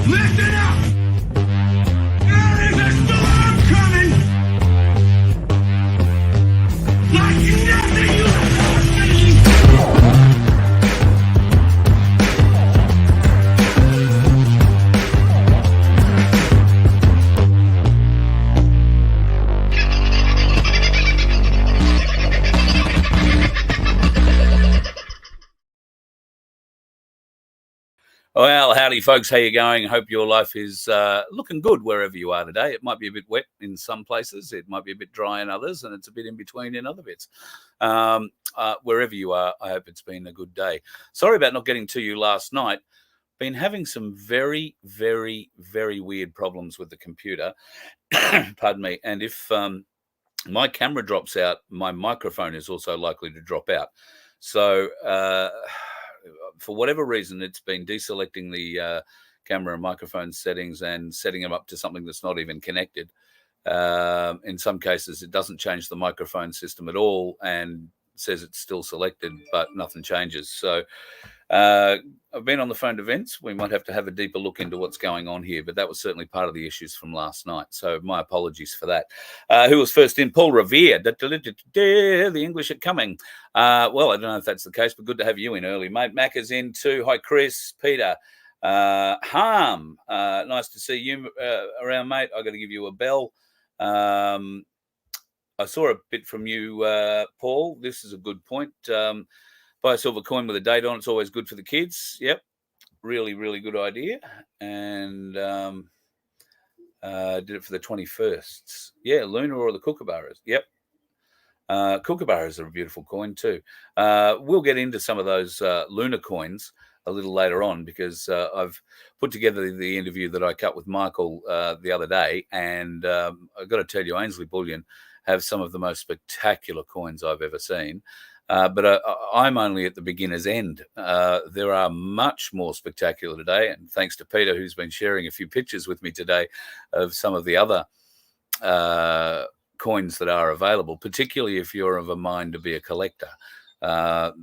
Listen up! There is a storm coming! Like nothing you have seen! Well, howdy, folks. How you going? Hope your life is looking good wherever you are today. It might be a bit wet in some places. It might be a bit dry in others, and it's a bit in between in other bits. Wherever you are, I hope it's been a good day. Sorry about not getting to you last night. Been having some very, very, very weird problems with the computer. Pardon me. And if my camera drops out, my microphone is also likely to drop out. So for whatever reason, it's been deselecting the camera and microphone settings and setting them up to something that's not even connected. In some cases, it doesn't change the microphone system at all and says it's still selected, but nothing changes. So I've been on the phone to Vince. We might have to have a deeper look into what's going on here, but that was certainly part of the issues from last night. So my apologies for that. Who was first in? Paul Revere. The English are coming. Well, I don't know if that's the case, but good to have you in early, mate. Mac is in too. Hi, Chris, Peter. Harm. Nice to see you around, mate. I got to give you a bell. I saw a bit from you, Paul. This is a good point. Buy a silver coin with a date on. It's always good for the kids. Yep. Really, really good idea. And did it for the 21st. Yeah, Luna or the Kookaburras. Yep. Kookaburras are a beautiful coin too. We'll get into some of those Luna coins a little later on because I've put together the interview that I cut with Michael the other day. And I've got to tell you, Ainslie Bullion have some of the most spectacular coins I've ever seen. But I'm only at the beginner's end. There are much more spectacular today. And thanks to Peter, who's been sharing a few pictures with me today of some of the other coins that are available, particularly if you're of a mind to be a collector. They are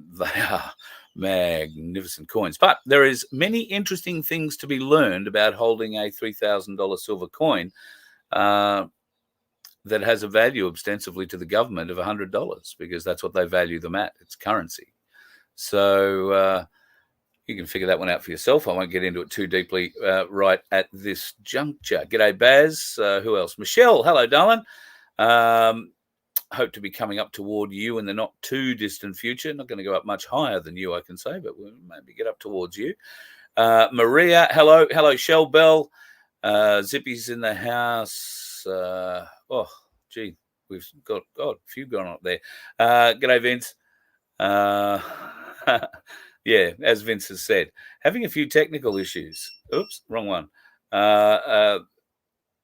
magnificent coins. But there is many interesting things to be learned about holding a $3,000 silver coin that has a value ostensibly to the government of $100 because that's what they value them at. It's currency. So you can figure that one out for yourself. I won't get into it too deeply right at this juncture. G'day, Baz. Who else? Michelle. Hello, darling. Hope to be coming up toward you in the not too distant future. Not going to go up much higher than you, I can say, but we'll maybe get up towards you. Maria. Hello. Hello, Shell Bell. Zippy's in the house. Oh, gee, we've got a few gone up there. G'day, Vince. Yeah, as Vince has said, having a few technical issues. Oops, wrong one.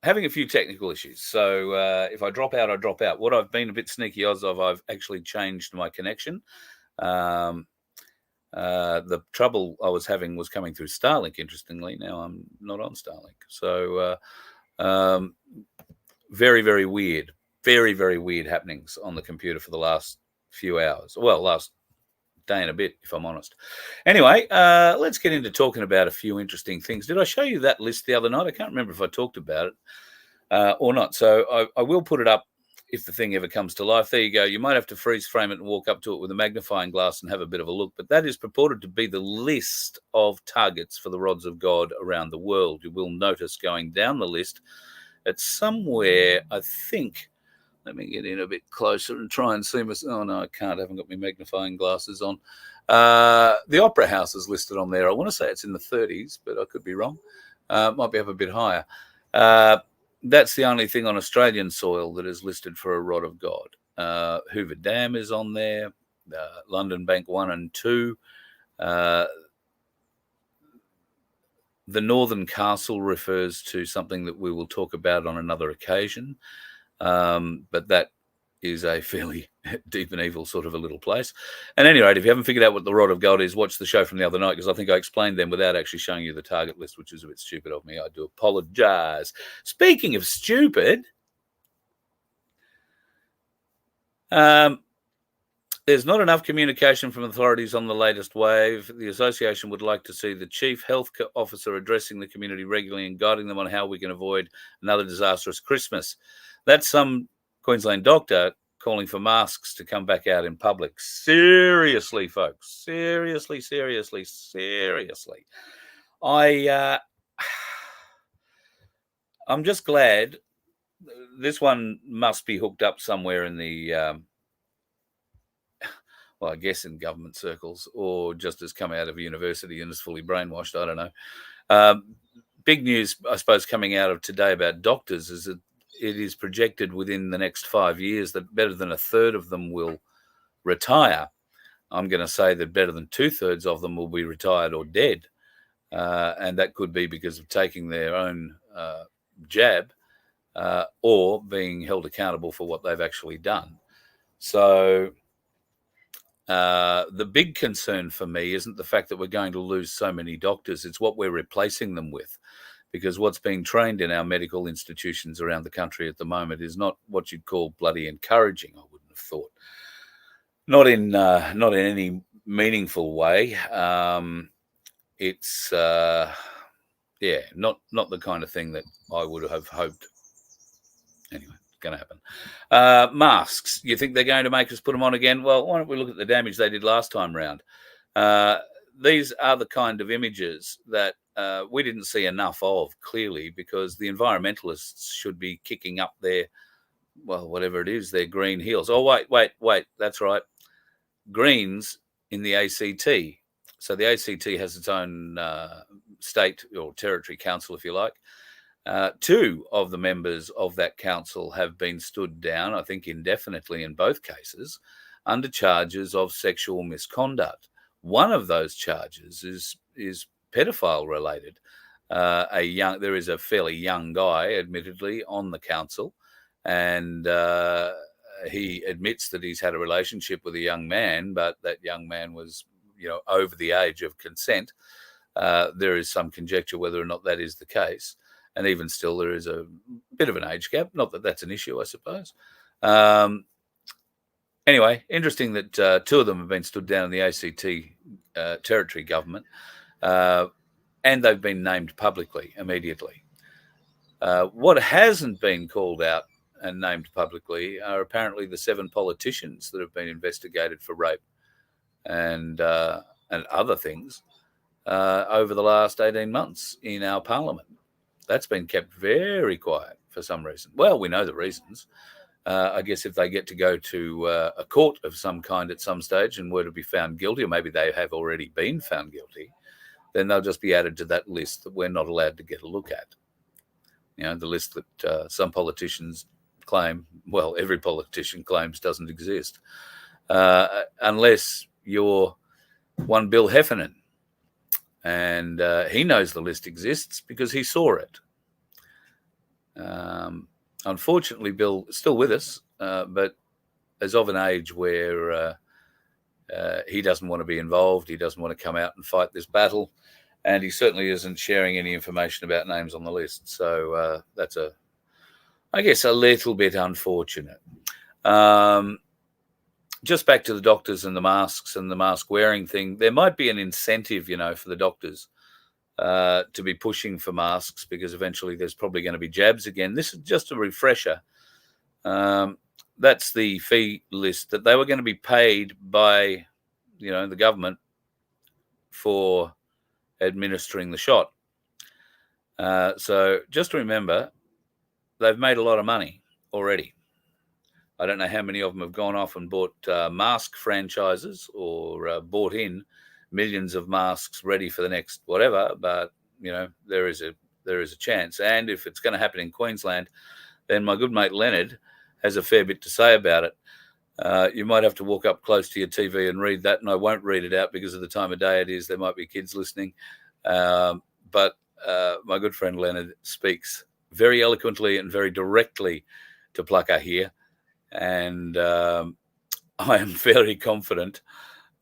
Having a few technical issues. So if I drop out, I drop out. What I've been a bit sneaky odds of, I've actually changed my connection. The trouble I was having was coming through Starlink, interestingly. Now I'm not on Starlink. So very, very weird. Very, very weird happenings on the computer for the last few hours. Well, last day and a bit, if I'm honest. Anyway, let's get into talking about a few interesting things. Did I show you that list the other night? I can't remember if I talked about it or not. So I will put it up if the thing ever comes to life. There you go. You might have to freeze frame it and walk up to it with a magnifying glass and have a bit of a look. But that is purported to be the list of targets for the rods of God around the world. You will notice going down the list, it's somewhere, I think. Let me get in a bit closer and try and see myself. Oh, no, I can't. I haven't got my magnifying glasses on. The Opera House is listed on there. I want to say it's in the 30s, but I could be wrong. Might be up a bit higher. That's the only thing on Australian soil that is listed for a rod of God. Hoover Dam is on there. London Bank 1 and 2. The Northern Castle refers to something that we will talk about on another occasion. But that is a fairly deep and evil sort of a little place. And at any rate, if you haven't figured out what the rod of God is, watch the show from the other night, because I think I explained them without actually showing you the target list, which is a bit stupid of me. I do apologize. Speaking of stupid, There's not enough communication from authorities on the latest wave. The association would like to see the chief health officer addressing the community regularly and guiding them on how we can avoid another disastrous Christmas. That's some Queensland doctor calling for masks to come back out in public. Seriously, folks. Seriously. I'm just glad this one must be hooked up somewhere in the well, I guess in government circles, or just has come out of a university and is fully brainwashed. I don't know. Big news, I suppose, coming out of today about doctors is that it is projected within the next 5 years that better than a third of them will retire. I'm going to say that better than 2/3 of them will be retired or dead. And that could be because of taking their own jab or being held accountable for what they've actually done. So the big concern for me isn't the fact that we're going to lose so many doctors. It's what we're replacing them with, because what's being trained in our medical institutions around the country at the moment is not what you'd call bloody encouraging, I wouldn't have thought. Not in any meaningful way. It's not the kind of thing that I would have hoped. Anyway, it's going to happen. Masks. You think they're going to make us put them on again? Well, why don't we look at the damage they did last time round? These are the kind of images that we didn't see enough of, clearly, because the environmentalists should be kicking up their, well, whatever it is, their green heels. Oh, wait, that's right. Greens in the ACT. So the ACT has its own state or territory council, if you like. 2 of the members of that council have been stood down, I think indefinitely in both cases, under charges of sexual misconduct. One of those charges is pedophile related. There is a fairly young guy, admittedly, on the council, and he admits that he's had a relationship with a young man, but that young man was, over the age of consent. There is some conjecture whether or not that is the case. And even still, there is a bit of an age gap. Not that that's an issue, I suppose. Anyway, interesting that 2 of them have been stood down in the ACT territory government, and they've been named publicly immediately. What hasn't been called out and named publicly are apparently the 7 politicians that have been investigated for rape and other things over the last 18 months in our parliament. That's been kept very quiet for some reason. Well, we know the reasons. I guess if they get to go to a court of some kind at some stage and were to be found guilty, or maybe they have already been found guilty, then they'll just be added to that list that we're not allowed to get a look at. The list that some politicians claim, well, every politician claims doesn't exist, unless you're one Bill Heffernan. And he knows the list exists because he saw it. Unfortunately, Bill is still with us, but is of an age where he doesn't want to be involved. He doesn't want to come out and fight this battle. And he certainly isn't sharing any information about names on the list. So that's, I guess, a little bit unfortunate. Just back to the doctors and the masks and the mask wearing thing, there might be an incentive, for the doctors to be pushing for masks, because eventually there's probably going to be jabs again. This is just a refresher. That's the fee list that they were going to be paid by, the government for administering the shot. So just remember, they've made a lot of money already. I don't know how many of them have gone off and bought mask franchises or bought in millions of masks ready for the next whatever, but there is a chance. And if it's going to happen in Queensland, then my good mate Leonard has a fair bit to say about it. You might have to walk up close to your TV and read that, and I won't read it out because of the time of day it is. There might be kids listening, but my good friend Leonard speaks very eloquently and very directly to Plucker here. And I am fairly confident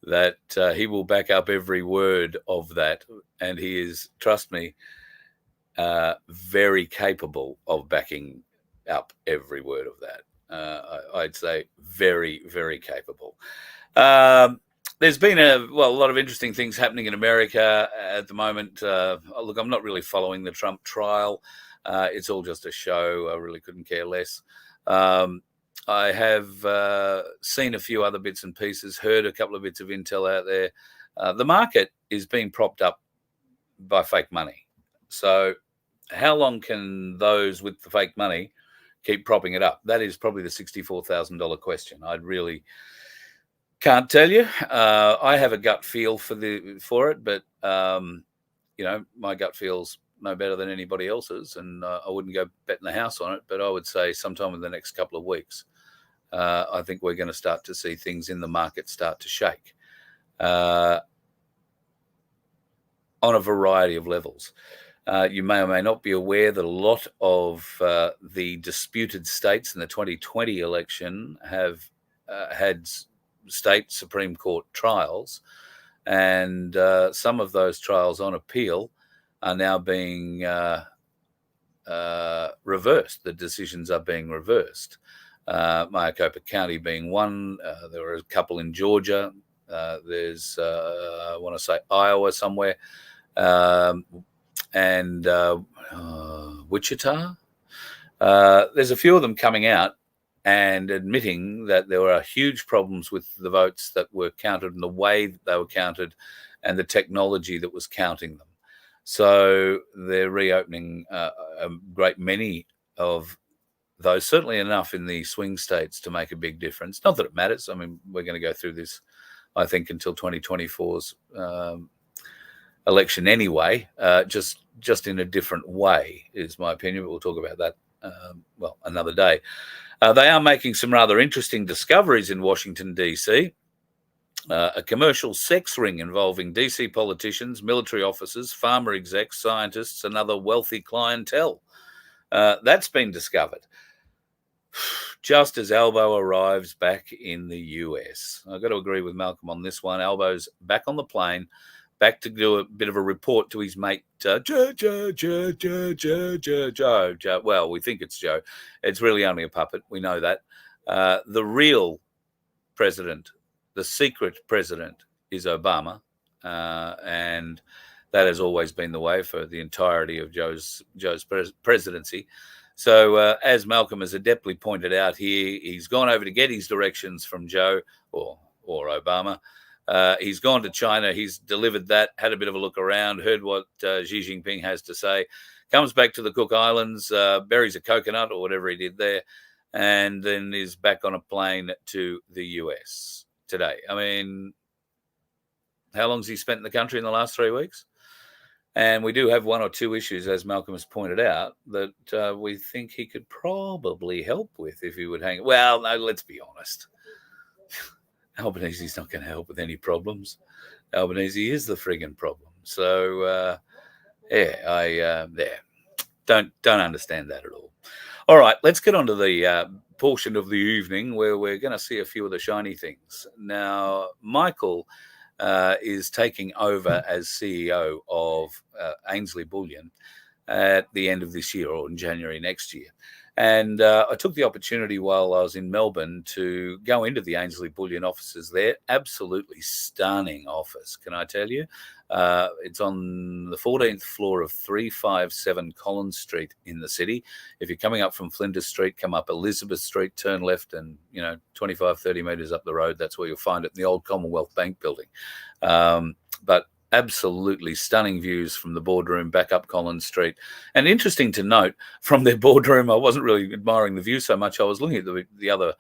that he will back up every word of that. And he is, trust me, very capable of backing up every word of that. I'd say very, very capable. There's been a lot of interesting things happening in America at the moment. Look, I'm not really following the Trump trial. It's all just a show. I really couldn't care less. I have seen a few other bits and pieces, heard a couple of bits of intel out there. The market is being propped up by fake money. So how long can those with the fake money keep propping it up? That is probably the $64,000 question. I really can't tell you. I have a gut feel for it, but my gut feel's no better than anybody else's, and I wouldn't go betting the house on it. But I would say sometime in the next couple of weeks, I think we're going to start to see things in the market start to shake on a variety of levels. You may or may not be aware that a lot of the disputed states in the 2020 election have had state Supreme Court trials, and some of those trials on appeal are now being reversed. The decisions are being reversed. Maricopa County being one. There are a couple in Georgia. There's, I want to say, Iowa somewhere. And Wichita. There's a few of them coming out and admitting that there were huge problems with the votes that were counted and the way that they were counted and the technology that was counting them. So they're reopening a great many of those, certainly enough in the swing states to make a big difference. Not that it matters. I mean, we're going to go through this, I think, until 2024's election anyway, just in a different way, is my opinion. But we'll talk about that, another day. They are making some rather interesting discoveries in Washington, D.C. A commercial sex ring involving D.C. politicians, military officers, farmer execs, scientists, and other wealthy clientele. That's been discovered just as Albo arrives back in the US. I've got to agree with Malcolm on this one. Albo's back on the plane, back to do a bit of a report to his mate, Joe. Well, we think it's Joe. It's really only a puppet. We know that. The real president, the secret president, is Obama. And that has always been the way for the entirety of Joe's presidency. So as Malcolm has adeptly pointed out here, he's gone over to get his directions from Joe or Obama. He's gone to China. He's delivered that, had a bit of a look around, heard what Xi Jinping has to say, comes back to the Cook Islands, buries a coconut or whatever he did there, and then is back on a plane to the US today. I mean, how long's he spent in the country in the last 3 weeks? And we do have one or two issues, as Malcolm has pointed out, that we think he could probably help with if he would hang. Well, no, let's be honest. Albanese's not going to help with any problems. Albanese is the friggin' problem. So, don't understand that at all. All right, let's get on to the portion of the evening where we're going to see a few of the shiny things. Now, Michael is taking over as CEO of Ainslie Bullion at the end of this year or in January next year. And I took the opportunity while I was in Melbourne to go into the Ainslie Bullion offices there. Absolutely stunning office, can I tell you? It's on the 14th floor of 357 Collins Street in the city. If you're coming up from Flinders Street, come up Elizabeth Street, turn left, and 25, 30 metres up the road, that's where you'll find it in the old Commonwealth Bank building. But absolutely stunning views from the boardroom back up Collins Street. And interesting to note, from their boardroom, I wasn't really admiring the view so much. I was looking at the other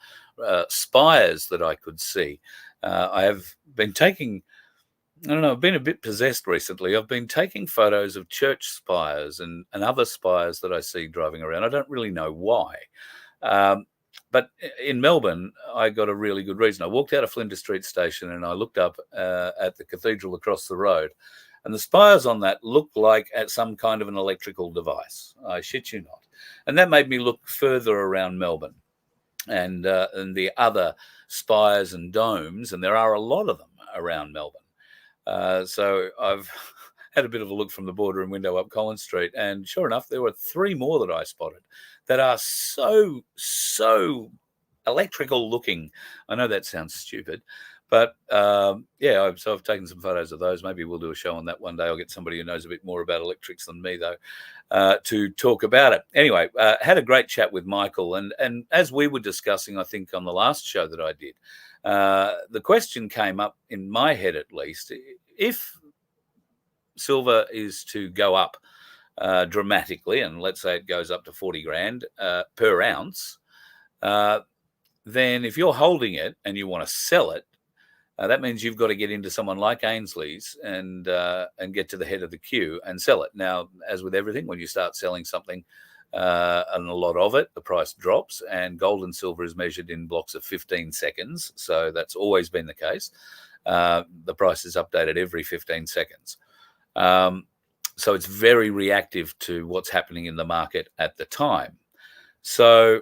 spires that I could see. I have been taking, I've been a bit possessed recently. I've been taking photos of church spires and other spires that I see driving around. I don't really know why. But in Melbourne, I got a really good reason. I walked out of Flinders Street Station and I looked up at the cathedral across the road, and the spires on that looked like at some kind of an electrical device. I shit you not. And that made me look further around Melbourne and the other spires and domes, and there are a lot of them around Melbourne. So I've had a bit of a look from the boardroom window up Collins Street, and sure enough, there were 3 more that I spotted that are so electrical looking. I know that sounds stupid, but yeah, so I've taken some photos of those. Maybe we'll do a show on that one day. I'll get somebody who knows a bit more about electrics than me, though, to talk about it. Anyway, had a great chat with Michael, and as we were discussing, I think on the last show that I did, the question came up in my head, at least, if silver is to go up dramatically, and let's say it goes up to 40 grand per ounce, then if you're holding it and you want to sell it, that means you've got to get into someone like Ainslie's and get to the head of the queue and sell it. Now, as with everything, when you start selling something and a lot of it, the price drops, and gold and silver is measured in blocks of 15 seconds. So that's always been the case. The price is updated every 15 seconds. So it's very reactive to what's happening in the market at the time. So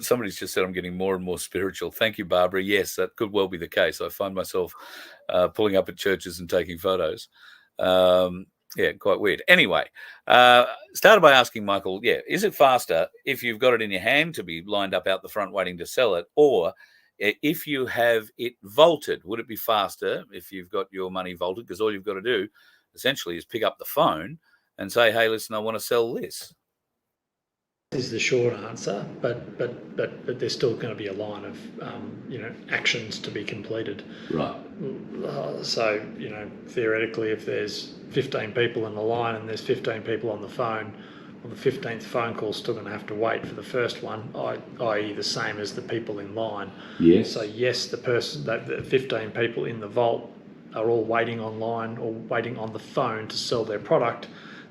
somebody's just said I'm getting more and more spiritual. Thank you, Barbara. Yes, that could well be the case. I find myself pulling up at churches and taking photos. Yeah, quite weird. Anyway, started by asking Michael, yeah, is it faster if you've got it in your hand to be lined up out the front waiting to sell it, or if you have it vaulted? Would it be faster if you've got your money vaulted? Because all you've got to do essentially is pick up the phone and say, hey, listen, I want to sell this. Is the short answer, but there's still going to be a line of actions to be completed. Right. So theoretically, if there's 15 people in the line and there's 15 people on the phone, well, the 15th phone call's still going to have to wait for the first one, i.e. the same as the people in line. Yes. So yes, the 15 people in the vault are all waiting online or waiting on the phone to sell their product.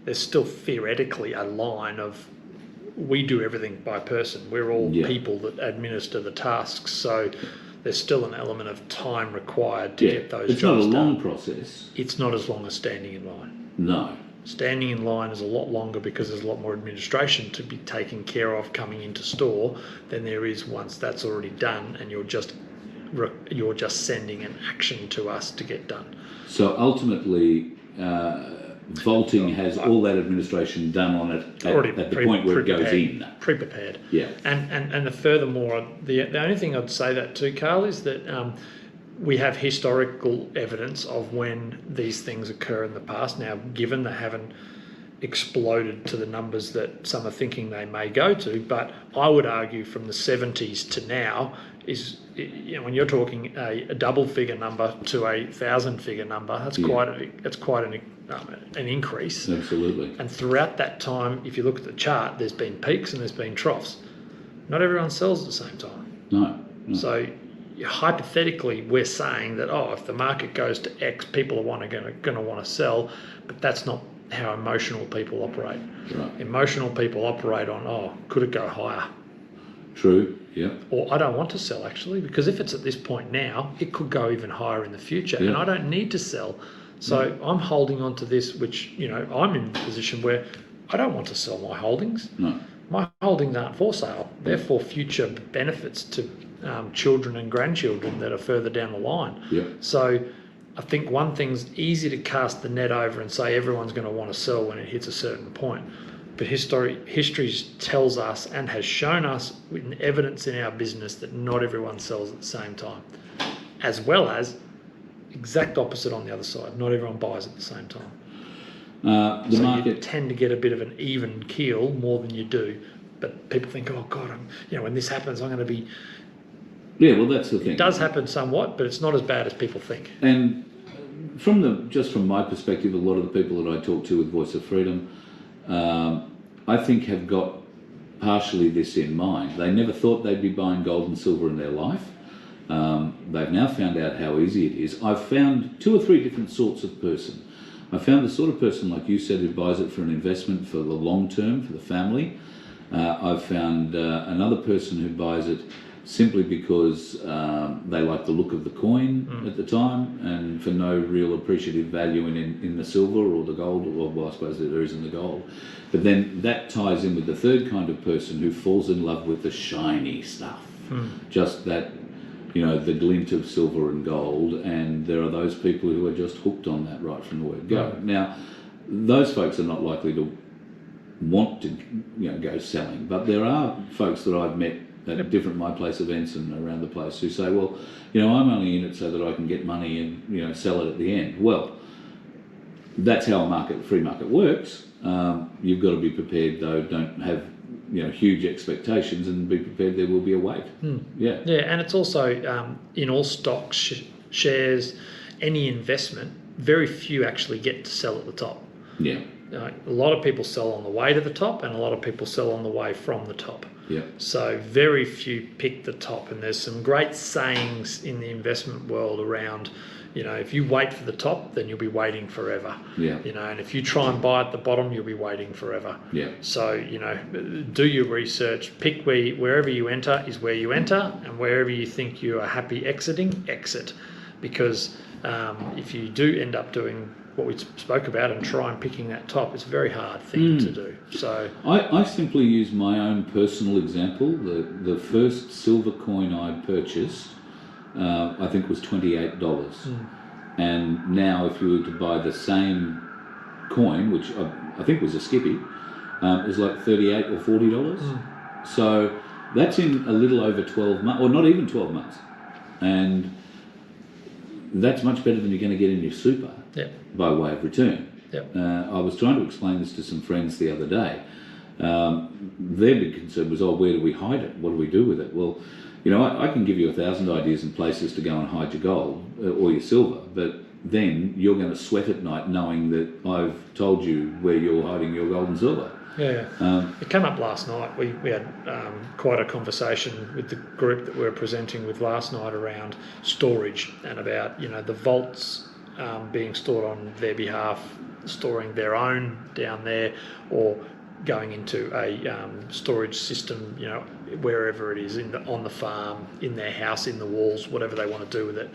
There's still theoretically a line of, we do everything by person. We're all people that administer the tasks. So there's still an element of time required to get those jobs done. It's not a long process. It's not as long as standing in line. No. Standing in line is a lot longer because there's a lot more administration to be taken care of coming into store than there is once that's already done and you're just sending an action to us to get done. So ultimately, vaulting has all that administration done on it at the point where it goes in. Pre-prepared. Yeah. And furthermore, the only thing I'd say that too, Carl, is that we have historical evidence of when these things occur in the past. Now, given they haven't exploded to the numbers that some are thinking they may go to, but I would argue from the 70s to now is, when you're talking a double figure number to a 1,000-figure number, that's quite an increase. Absolutely. And throughout that time, if you look at the chart, there's been peaks and there's been troughs. Not everyone sells at the same time. No. So hypothetically, we're saying that, if the market goes to X, people are going to want to sell, but that's not how emotional people operate. Right. Emotional people operate on, could it go higher? True, yeah. Or I don't want to sell, actually, because if it's at this point now, it could go even higher in the future, and I don't need to sell. So I'm holding on to this, which, I'm in a position where I don't want to sell my holdings. No. My holdings aren't for sale. They're for future benefits to children and grandchildren that are further down the line. Yeah. So I think one thing's easy to cast the net over and say everyone's going to want to sell when it hits a certain point. But history tells us and has shown us in evidence in our business that not everyone sells at the same time, as well as exact opposite on the other side. Not everyone buys at the same time. The market, you tend to get a bit of an even keel more than you do. But people think, oh God, when this happens, I'm going to be. Yeah, well, that's the thing. It does happen somewhat, but it's not as bad as people think. And from my perspective, a lot of the people that I talk to with Voice of Freedom, I think have got partially this in mind. They never thought they'd be buying gold and silver in their life. They've now found out how easy it is. I've found 2 or 3 different sorts of person. I found the sort of person, like you said, who buys it for an investment for the long term, for the family. I've found another person who buys it simply because they like the look of the coin at the time, and for no real appreciative value in the silver or the gold, or well, I suppose there is in the gold. But then that ties in with the third kind of person who falls in love with the shiny stuff, just that, the glint of silver and gold, and there are those people who are just hooked on that right from the word go. Now, those folks are not likely to want to go selling. But there are folks that I've met at different My Place events and around the place who say, well, I'm only in it so that I can get money and sell it at the end. Well, that's how a free market works. You've got to be prepared, though. Don't have huge expectations, and be prepared there will be a wait. Yeah, and it's also in all stocks, shares, any investment, very few actually get to sell at the top. Yeah. A lot of people sell on the way to the top, and a lot of people sell on the way from the top. Yeah. So very few pick the top, and there's some great sayings in the investment world around, if you wait for the top, then you'll be waiting forever. Yeah. And if you try and buy at the bottom, you'll be waiting forever. Yeah. So, do your research, pick wherever you enter is where you enter, and wherever you think you are happy exiting, exit. Because if you do end up doing what we spoke about and try and picking that top, it's a very hard thing to do. So I simply use my own personal example. The first silver coin I purchased, I think was $28. And now if you were to buy the same coin, which I think was a Skippy, is like $38 or $40. So that's in a little over 12 months, or not even 12 months. And that's much better than you're going to get in your super by way of return. I was trying to explain this to some friends the other day. Their big concern was, where do we hide it? What do we do with it? Well, I can give you 1,000 ideas and places to go and hide your gold or your silver, but then you're going to sweat at night knowing that I've told you where you're hiding your gold and silver. It came up last night. We had quite a conversation with the group that we were presenting with last night around storage and about the vaults being stored on their behalf, storing their own down there, or going into a storage system, wherever it is, on the farm, in their house, in the walls, whatever they want to do with it.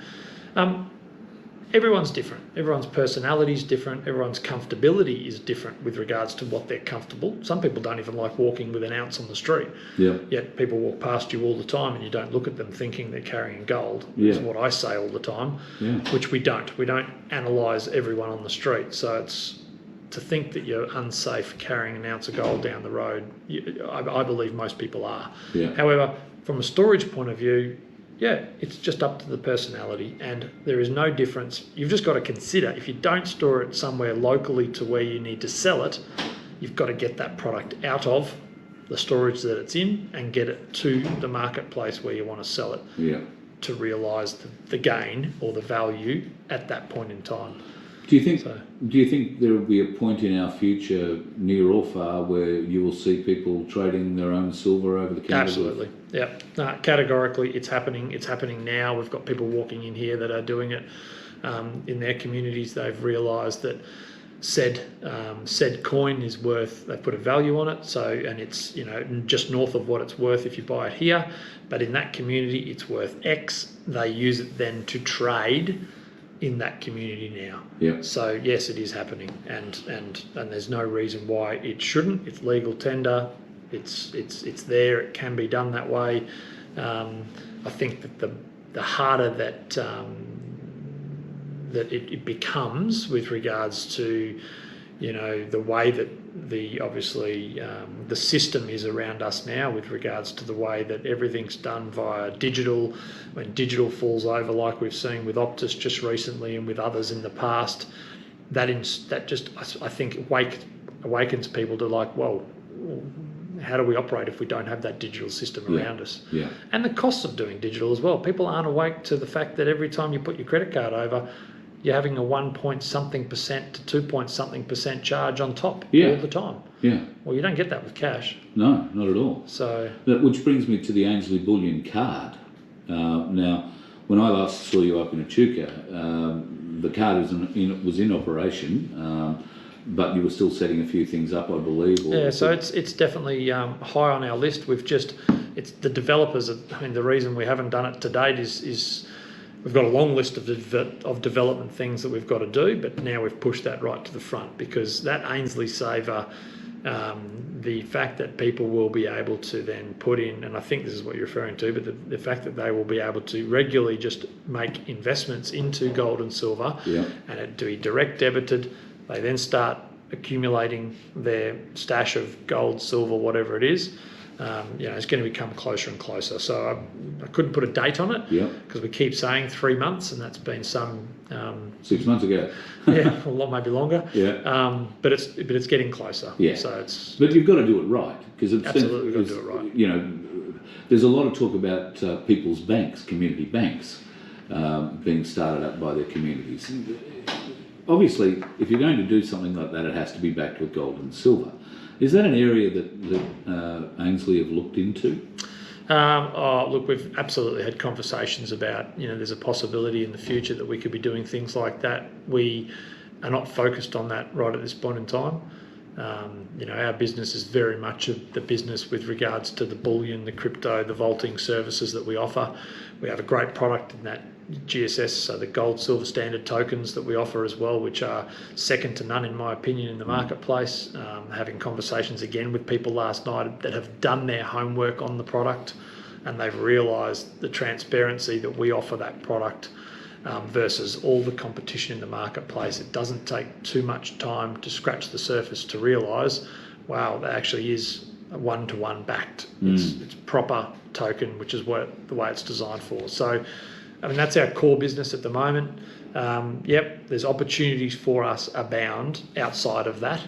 Everyone's different. Everyone's personality is different. Everyone's comfortability is different with regards to what they're comfortable. Some people don't even like walking with an ounce on the street. Yeah. Yet people walk past you all the time and you don't look at them thinking they're carrying gold. Is what I say all the time, which we don't. We don't analyse everyone on the street. So it's to think that you're unsafe carrying an ounce of gold down the road. I believe most people are. Yeah. However, from a storage point of view, it's just up to the personality, and there is no difference. You've just got to consider, if you don't store it somewhere locally to where you need to sell it, you've got to get that product out of the storage that it's in and get it to the marketplace where you want to sell it to realise the gain or the value at that point in time. Do you think there will be a point in our future, near or far, where you will see people trading their own silver over the counter? Absolutely. Categorically, it's happening. It's happening now. We've got people walking in here that are doing it in their communities. They've realised that said coin is worth. They put a value on it. So, and it's just north of what it's worth if you buy it here. But in that community, it's worth X. They use it then to trade in that community now. So yes, it is happening, and there's no reason why it shouldn't. It's legal tender. It's there. It can be done that way. I think that the harder that that it becomes with regards to the way that the system is around us now, with regards to the way that everything's done via digital. When digital falls over, like we've seen with Optus just recently and with others in the past, that just I think awakens people to how do we operate if we don't have that digital system around us? And the costs of doing digital as well. People aren't awake to the fact that every time you put your credit card over, you're having a 1-point-something% to 2-point-something% charge on top all the time. Well, you don't get that with cash. No, not at all. So, which brings me to the Ainslie Bullion card. Now, when I last saw you up in Echuca, the card was in operation, but you were still setting a few things up, I believe. So it's definitely high on our list. It's the developers. The reason we haven't done it to date is we've got a long list of development things that we've got to do, but now we've pushed that right to the front, because that Ainslie saver, the fact that people will be able to then put in, and I think this is what you're referring to, but the fact that they will be able to regularly just make investments into gold and silver, and it be direct debited. They then start accumulating their stash of gold, silver, whatever it is, it's going to become closer and closer. So I couldn't put a date on it because we keep saying 3 months, and that's been some 6 months ago. yeah, a lot, maybe longer. Yeah. But it's getting closer. Yeah. So it's But you've got to do it right, because absolutely got to do it right. You know, there's a lot of talk about people's banks, community banks, being started up by their communities. Obviously, if you're going to do something like that, it has to be backed with gold and silver. Is that an area that Ainslie have looked into? Look, we've absolutely had conversations about, there's a possibility in the future that we could be doing things like that. We are not focused on that right at this point in time. Our business is very much the business with regards to the bullion, the crypto, the vaulting services that we offer. We have a great product in that GSS, so the gold, silver standard tokens that we offer as well, which are second to none in my opinion in the marketplace. Having conversations again with people last night that have done their homework on the product, and they've realised the transparency that we offer that product versus all the competition in the marketplace. It doesn't take too much time to scratch the surface to realise, wow, that actually is a one-to-one backed. It's proper token, which is the way it's designed for. So, that's our core business at the moment. There's opportunities for us abound outside of that,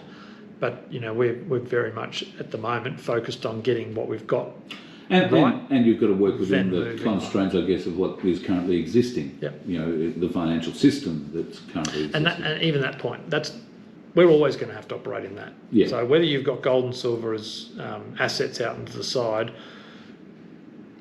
but we're very much at the moment focused on getting what we've got. And you've got to work within the constraints, I guess, of what is currently existing. Yep. The financial system that's currently existing. And even that point, we're always going to have to operate in that. Yeah. So whether you've got gold and silver as assets out into the side,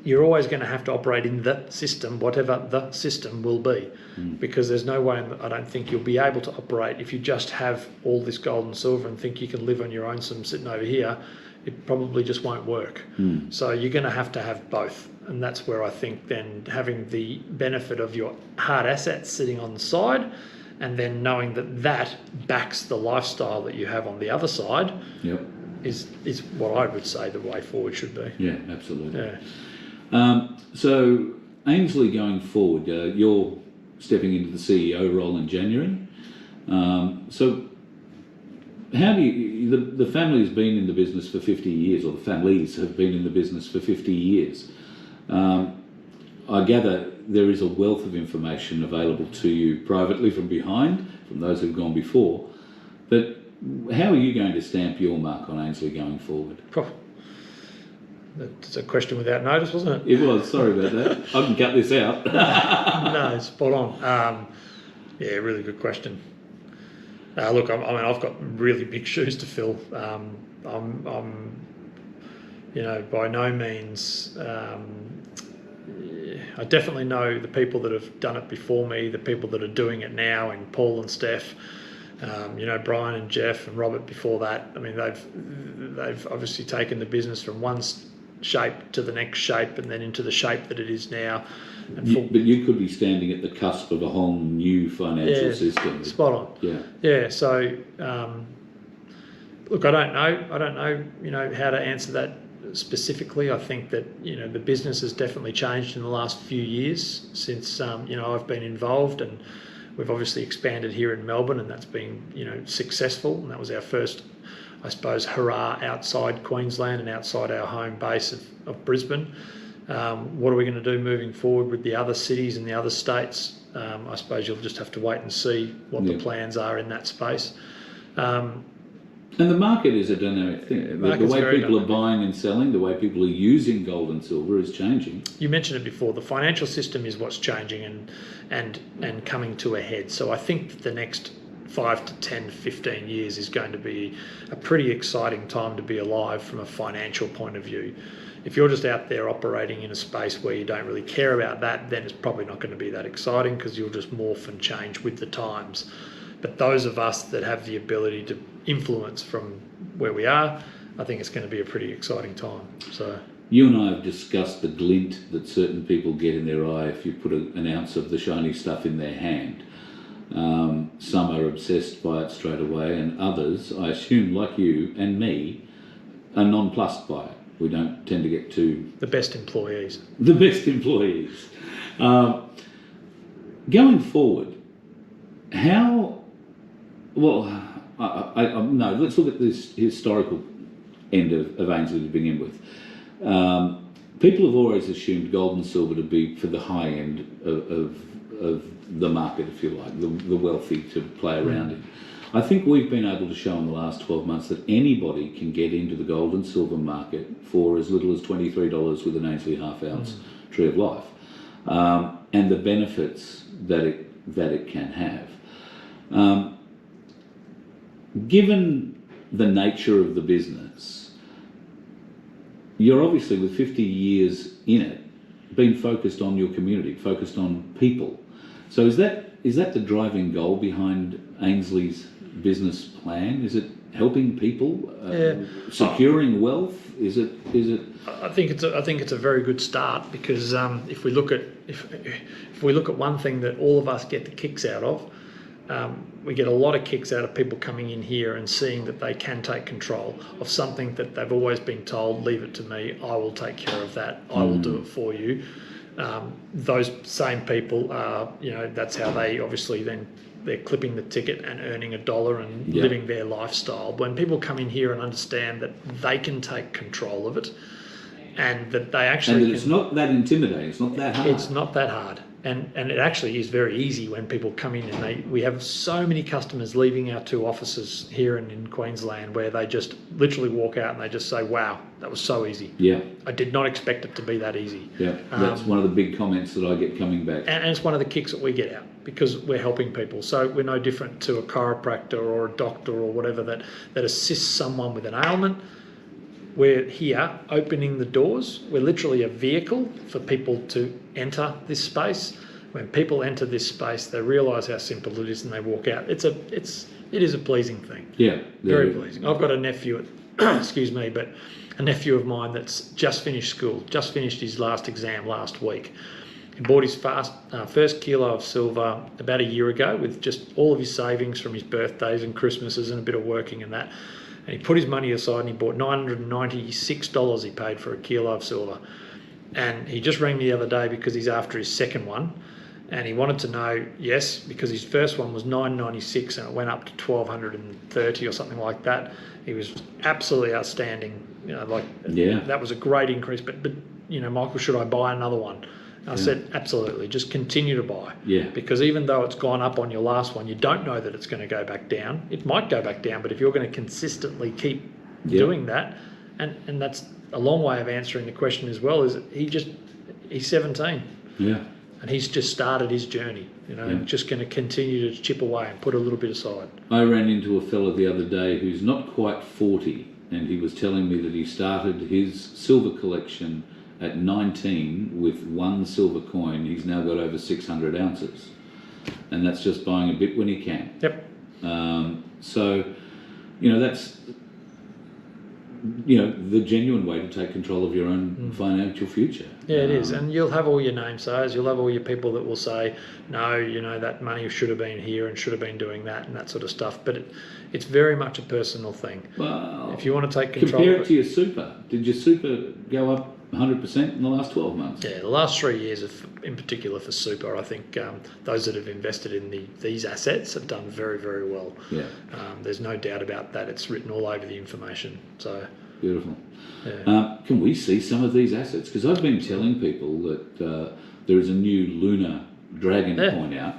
you're always going to have to operate in the system, whatever the system will be, because there's no way, I don't think you'll be able to operate if you just have all this gold and silver and think you can live on your own sitting over here. It probably just won't work. So you're going to have both. And that's where I think then having the benefit of your hard assets sitting on the side, and then knowing that backs the lifestyle that you have on the other side is what I would say the way forward should be. Yeah, absolutely. Yeah. So Ainslie going forward, you're stepping into the CEO role in January. So how do you, the family's been in the business for 50 years, or the families have been in the business for 50 years. I gather there is a wealth of information available to you privately from behind, from those who've gone before. But how are you going to stamp your mark on Ainslie going forward? That's a question without notice, wasn't it? It was, sorry about that. I can cut this out. No, spot on. Really good question. Look, I've got really big shoes to fill. I'm by no means. I definitely know the people that have done it before me, the people that are doing it now, and Paul and Steph. Brian and Jeff and Robert before that. They've obviously taken the business from one shape to the next shape, and then into the shape that it is now. But you could be standing at the cusp of a whole new financial system. Spot on. Yeah. So, look, I don't know, how to answer that specifically. I think that the business has definitely changed in the last few years since I've been involved, and we've obviously expanded here in Melbourne, and that's been successful. And that was our first, I suppose, hurrah outside Queensland and outside our home base of Brisbane. What are we going to do moving forward with the other cities and the other states? I suppose you'll just have to wait and see what the plans are in that space. And the market is a dynamic thing. The way people are buying and selling, the way people are using gold and silver is changing. You mentioned it before. The financial system is what's changing and coming to a head. So I think the next 5 to 10, 15 years is going to be a pretty exciting time to be alive from a financial point of view. If you're just out there operating in a space where you don't really care about that, then it's probably not going to be that exciting, because you'll just morph and change with the times. But those of us that have the ability to influence from where we are, I think it's going to be a pretty exciting time. So you and I have discussed the glint that certain people get in their eye if you put an ounce of the shiny stuff in their hand. Some are obsessed by it straight away, and others, I assume, like you and me, are nonplussed by it. We don't tend to get too... The best employees. The best employees. Going forward, No, let's look at this historical end of Ainslie to begin with. People have always assumed gold and silver to be for the high end of the market, if you like, the wealthy to play around in. I think we've been able to show in the last 12 months that anybody can get into the gold and silver market for as little as $23 with an Ainslie half-ounce Tree of Life, and the benefits that it can have. Given the nature of the business, you're obviously, with 50 years in it, been focused on your community, focused on people. So is that the driving goal behind Ainslie's business plan? Is it helping people, securing wealth? Is it? I think it's a very good start, because if we look at one thing that all of us get the kicks out of, we get a lot of kicks out of people coming in here and seeing that they can take control of something that they've always been told, leave it to me, I will take care of that, I will do it for you. Those same people are, that's how they obviously then they're clipping the ticket and earning $1 and living their lifestyle. When people come in here and understand that they can take control of it, and that they actually and that it's not that intimidating, it's not that hard. It's not that hard. And it actually is very easy when people come in, and we have so many customers leaving our 2 offices here in Queensland where they just literally walk out and they just say, wow, that was so easy. Yeah. I did not expect it to be that easy. Yeah, that's one of the big comments that I get coming back. And it's one of the kicks that we get out, because we're helping people. So we're no different to a chiropractor or a doctor or whatever that assists someone with an ailment. We're here opening the doors. We're literally a vehicle for people to enter this space. When people enter this space, they realise how simple it is and they walk out. It is a pleasing thing. Yeah. Very pleasing. I've got a nephew, but a nephew of mine that's just finished school, just finished his last exam last week. He bought his first kilo of silver about a year ago with just all of his savings from his birthdays and Christmases and a bit of working and that. And he put his money aside and he bought $996 he paid for a kilo of silver. And he just rang me the other day because he's after his second one. And he wanted to know, yes, because his first one was $996 and it went up to $1,230 or something like that. He was absolutely outstanding. That was a great increase. But Michael, should I buy another one? I said, absolutely, just continue to buy. Yeah. Because even though it's gone up on your last one, you don't know that it's going to go back down. It might go back down, but if you're going to consistently keep doing that, and that's a long way of answering the question as well, is he's 17. Yeah. And he's just started his journey, just going to continue to chip away and put a little bit aside. I ran into a fella the other day who's not quite 40, and he was telling me that he started his silver collection at 19 with 1 silver coin. He's now got over 600 ounces, and that's just buying a bit when he can. Yep. So, that's the genuine way to take control of your own financial future. Yeah, it is. And you'll have all your namesayers, you'll have all your people that will say, no, that money should have been here and should have been doing that and that sort of stuff. But it's very much a personal thing. Well, if you want to take control compare it to your super. Did your super go up 100% in the last 12 months? Yeah, the last 3 years, in particular for super, I think those that have invested in these assets have done very, very well. Yeah. There's no doubt about that. It's written all over the information. So beautiful. Yeah. Can we see some of these assets? Because I've been telling people that there is a new lunar dragon coin out.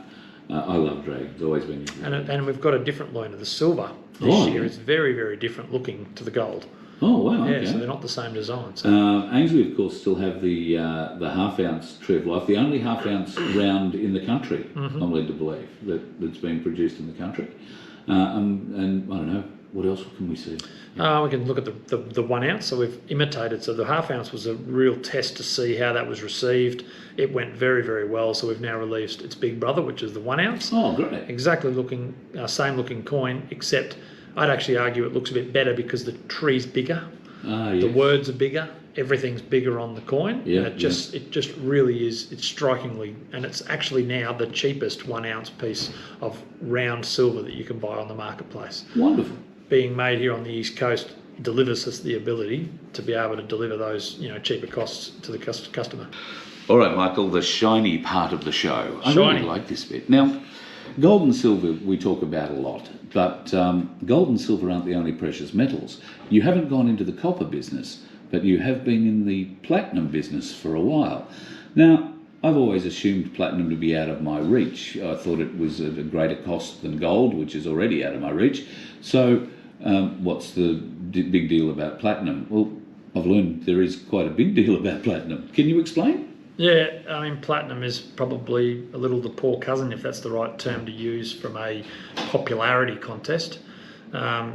I love dragons, always been. And we've got a different lunar, the silver this year. It's very, very different looking to the gold. Oh wow! Yeah, okay. So they're not the same design. So. Ainslie, of course, still have the half-ounce Tree of Life, the only half-ounce round in the country. I'm led to believe that's been produced in the country. And I don't know, what else can we see? We can look at the 1 ounce. So we've imitated. So the half ounce was a real test to see how that was received. It went very, very well. So we've now released its big brother, which is the 1 ounce. Oh, great! Exactly same looking coin, except I'd actually argue it looks a bit better because the tree's bigger, the words are bigger, everything's bigger on the coin. Yeah, and it just really is. It's strikingly, and it's actually now the cheapest 1 ounce piece of round silver that you can buy on the marketplace. Wonderful. Being made here on the East Coast delivers us the ability to be able to deliver those cheaper costs to the customer. All right, Michael, the shiny part of the show. I really like this bit. Now, Gold and silver we talk about a lot, but gold and silver aren't the only precious metals. You haven't gone into the copper business, but you have been in the platinum business for a while. Now, I've always assumed platinum to be out of my reach. I thought it was at a greater cost than gold, which is already out of my reach. So what's the big deal about platinum? Well, I've learned there is quite a big deal about platinum. Can you explain? Yeah, I mean, platinum is probably a little the poor cousin, if that's the right term to use, from a popularity contest. I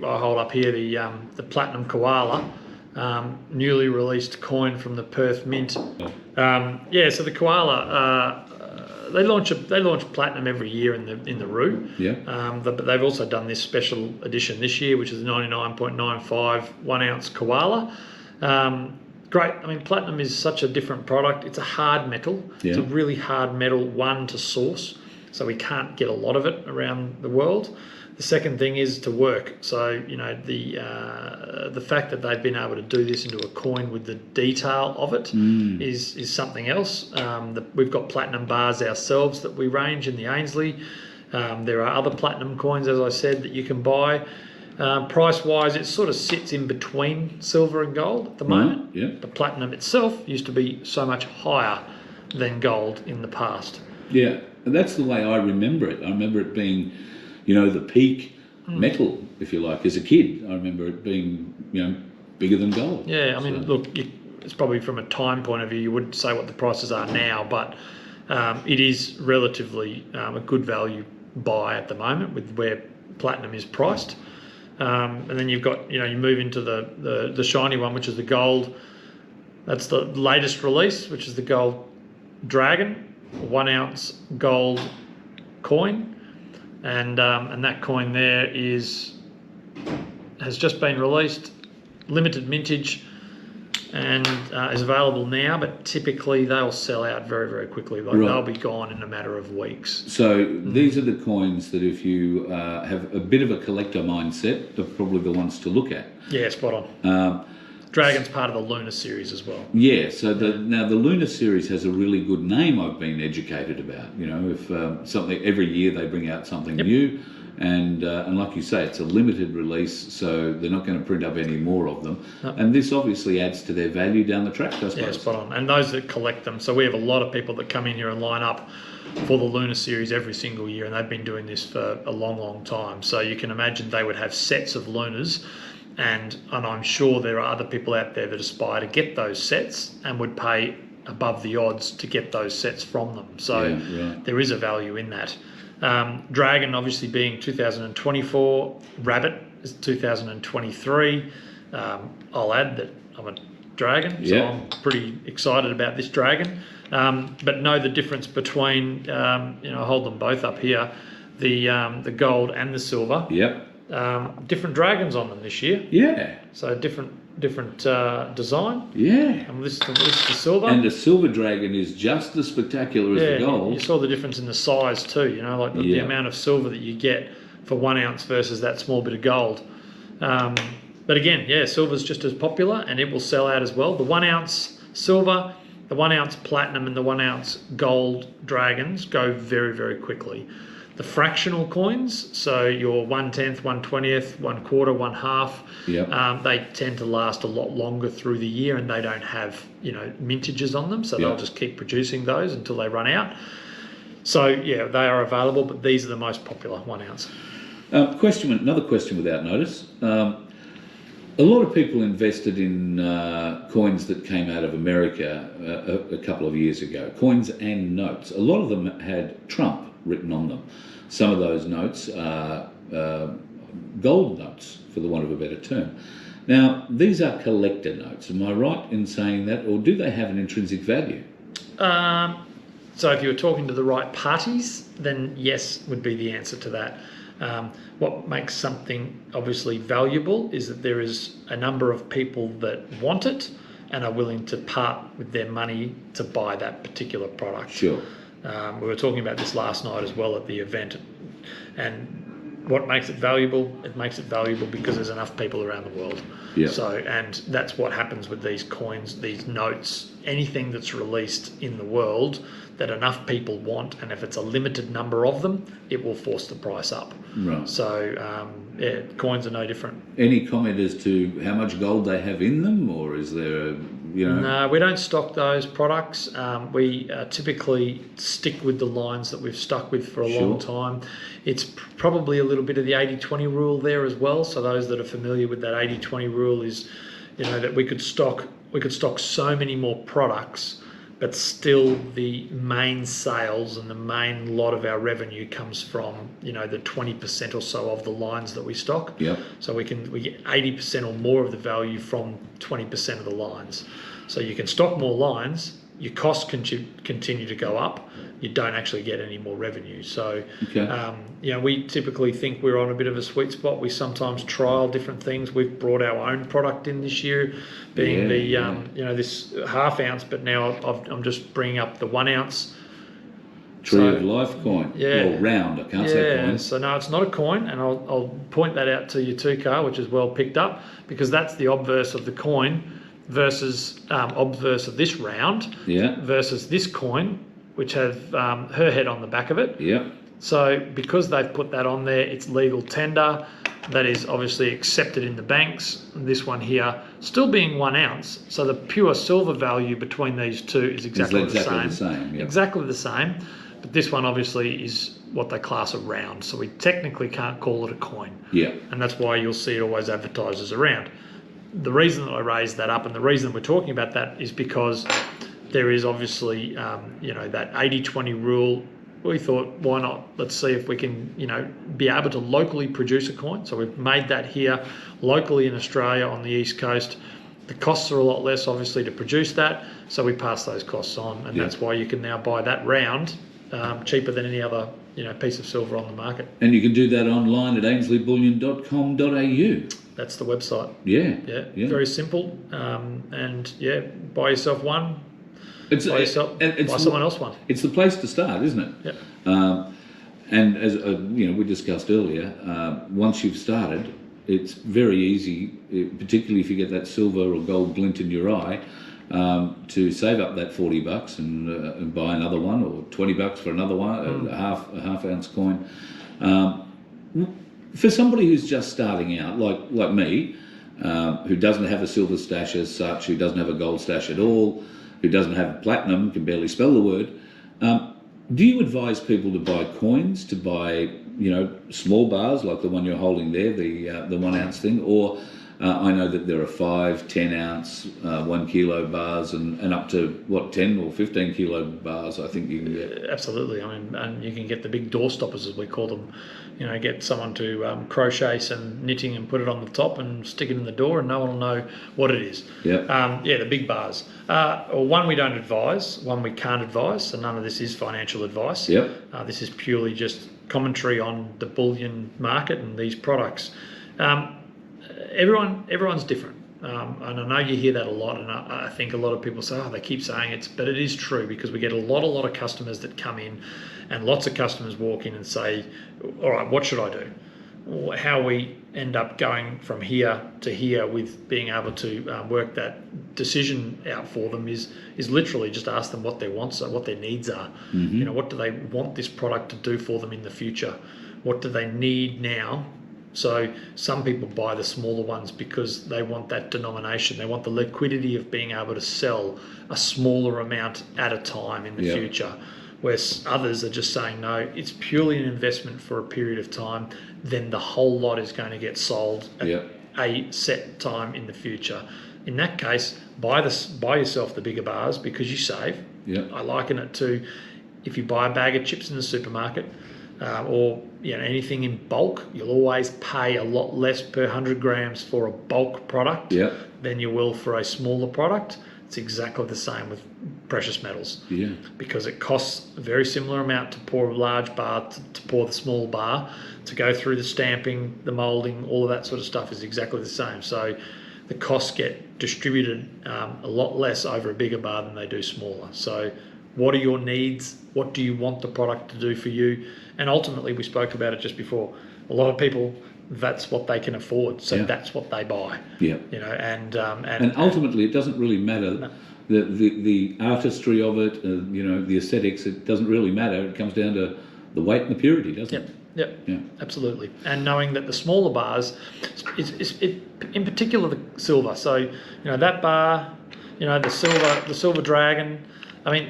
hold up here the platinum koala, newly released coin from the Perth Mint. So the koala, they launch platinum every year in the Roo. Yeah. But they've also done this special edition this year, which is the 99.95 1 ounce koala. Great. I mean, platinum is such a different product. It's a hard metal. Yeah. It's a really hard metal, one, to source, so we can't get a lot of it around the world. The second thing is to work. So, the fact that they've been able to do this into a coin with the detail of it is something else. We've got platinum bars ourselves that we range in the Ainslie. There are other platinum coins, as I said, that you can buy. Price-wise, it sort of sits in between silver and gold at the moment. Yeah. The platinum itself used to be so much higher than gold in the past. Yeah, and that's the way I remember it. I remember it being, the peak metal, if you like, as a kid. I remember it being, bigger than gold. Yeah, I mean, look, it's probably from a time point of view, you wouldn't say what the prices are now, but it is relatively a good value buy at the moment with where platinum is priced. And then you've got, you move into the shiny one, which is the gold. That's the latest release, which is the gold dragon, 1 ounce gold coin. And that coin there has just been released, limited mintage, and is available now, but typically they'll sell out very, very quickly. They'll be gone in a matter of weeks. So these are the coins that if you have a bit of a collector mindset, are probably the ones to look at. Yeah, spot on. Dragon's part of the Lunar series as well. Yeah, so now the Lunar series has a really good name I've been educated about. If something every year they bring out something new, and like you say, it's a limited release, so they're not going to print up any more of them. Nope. And this obviously adds to their value down the track, I suppose. Yeah, spot on. And those that collect them, so we have a lot of people that come in here and line up for the Lunar series every single year, and they've been doing this for a long, long time. So you can imagine they would have sets of Lunars. And I'm sure there are other people out there that aspire to get those sets and would pay above the odds to get those sets from them. So there is a value in that. Dragon obviously being 2024, Rabbit is 2023. I'll add that I'm a dragon, so I'm pretty excited about this dragon. But know the difference between, I hold them both up here, the gold and the silver. Yep. Different dragons on them this year. Yeah. So different design. Yeah. And this is the silver. And the silver dragon is just as spectacular as the gold. You saw the difference in the size too, the amount of silver that you get for 1 ounce versus that small bit of gold. But again, silver's just as popular and it will sell out as well. The 1 ounce silver, the 1 ounce platinum and the 1 ounce gold dragons go very, very quickly. The fractional coins, so your 1/10, 1/20, 1/4, 1/2, they tend to last a lot longer through the year and they don't have, mintages on them. So they'll just keep producing those until they run out. So, they are available, but these are the most popular 1 ounce. Another question without notice. A lot of people invested in coins that came out of America a couple of years ago, coins and notes. A lot of them had Trump written on them. Some of those notes are gold notes, for the want of a better term. Now, these are collector notes. Am I right in saying that, or do they have an intrinsic value? So if you were talking to the right parties, then yes would be the answer to that. What makes something obviously valuable is that there is a number of people that want it and are willing to part with their money to buy that particular product. Sure. We were talking about this last night as well at the event, and what makes it valuable? It makes it valuable because there's enough people around the world. Yeah. So, and that's what happens with these coins, these notes, anything that's released in the world that enough people want, and if it's a limited number of them, it will force the price up. Right. So, yeah, coins are no different. Any comment as to how much gold they have in them, or is there a, No, we don't stock those products. We typically stick with the lines that we've stuck with for a long time. It's probably a little bit of the 80-20 rule there as well. So those that are familiar with that 80-20 rule is, that we could stock so many more products, but still the main sales and the main lot of our revenue comes from, the 20% or so of the lines that we stock. Yep. So we get 80% or more of the value from 20% of the lines. So you can stock more lines, your costs continue to go up, you don't actually get any more revenue. So, we typically think we're on a bit of a sweet spot. We sometimes trial different things. We've brought our own product in this year, being this half ounce, but now I'm just bringing up the 1 ounce. Tree of Life coin. Yeah. Well, round, I can't say coin. So no, it's not a coin, and I'll point that out to you too, Carl, which is well picked up, because that's the obverse of the coin versus obverse of this round versus this coin, which has her head on the back of it. Yeah. So because they've put that on there, it's legal tender. That is obviously accepted in the banks. And this one here, still being 1 ounce. So the pure silver value between these two is exactly the same. Yep. Exactly the same. But this one obviously is what they class a round. So we technically can't call it a coin. Yeah. And that's why you'll see it always advertised as a round. The reason that I raised that up and the reason we're talking about that is because there is obviously, that 80-20 rule. We thought, why not? Let's see if we can, be able to locally produce a coin. So we've made that here locally in Australia on the East Coast. The costs are a lot less, obviously, to produce that. So we pass those costs on. And that's why you can now buy that round cheaper than any other, piece of silver on the market. And you can do that online at ainsleybullion.com.au. That's the website. Yeah. Very simple. Buy yourself one. Buy someone else one. It's the place to start, isn't it? Yeah. And as we discussed earlier, once you've started, it's very easy, particularly if you get that silver or gold glint in your eye, to save up that $40 and buy another one, or $20 for another one, a half ounce coin. For somebody who's just starting out, like me, who doesn't have a silver stash as such, who doesn't have a gold stash at all, who doesn't have platinum, can barely spell the word, do you advise people to buy coins, to buy small bars like the one you're holding there, the 1 ounce thing, or I know that there are 5, 10 ounce, 1 kilo bars and up to 10 or 15 kilo bars I think you can get. Absolutely. I mean, and you can get the big door stoppers, as we call them. Get someone to crochet some knitting and put it on the top and stick it in the door, and no one will know what it is. The big bars. One we don't advise, one we can't advise, so none of this is financial advice. This is purely just commentary on the bullion market and these products. Everyone's different. And I know you hear that a lot, and I think a lot of people say, they keep saying it, but it is true, because we get a lot of customers that come in, and lots of customers walk in and say, all right, what should I do? How we end up going from here to here with being able to work that decision out for them is literally just ask them what their wants are, what their needs are. What do they want this product to do for them in the future? What do they need now? So some people buy the smaller ones because they want that denomination. They want the liquidity of being able to sell a smaller amount at a time in the future. Whereas others are just saying, no, it's purely an investment for a period of time. Then the whole lot is going to get sold at a set time in the future. In that case, buy yourself the bigger bars because you save. I liken it to if you buy a bag of chips in the supermarket, or anything in bulk, you'll always pay a lot less per 100 grams for a bulk product than you will for a smaller product. It's exactly the same with precious metals. Because it costs a very similar amount to pour a large bar to pour the small bar, to go through the stamping, the moulding, all of that sort of stuff is exactly the same. So the costs get distributed a lot less over a bigger bar than they do smaller. So what are your needs? What do you want the product to do for you? And ultimately, we spoke about it just before, a lot of people, that's what they can afford, so Yeah. that's what they buy. Yeah. You know, and ultimately, it doesn't really matter the artistry of it, you know, the aesthetics. It doesn't really matter. It comes down to the weight and the purity, doesn't it? Yep, Yeah. absolutely. And knowing that the smaller bars, in particular the silver. So, you know, that bar, you know, the silver dragon. I mean,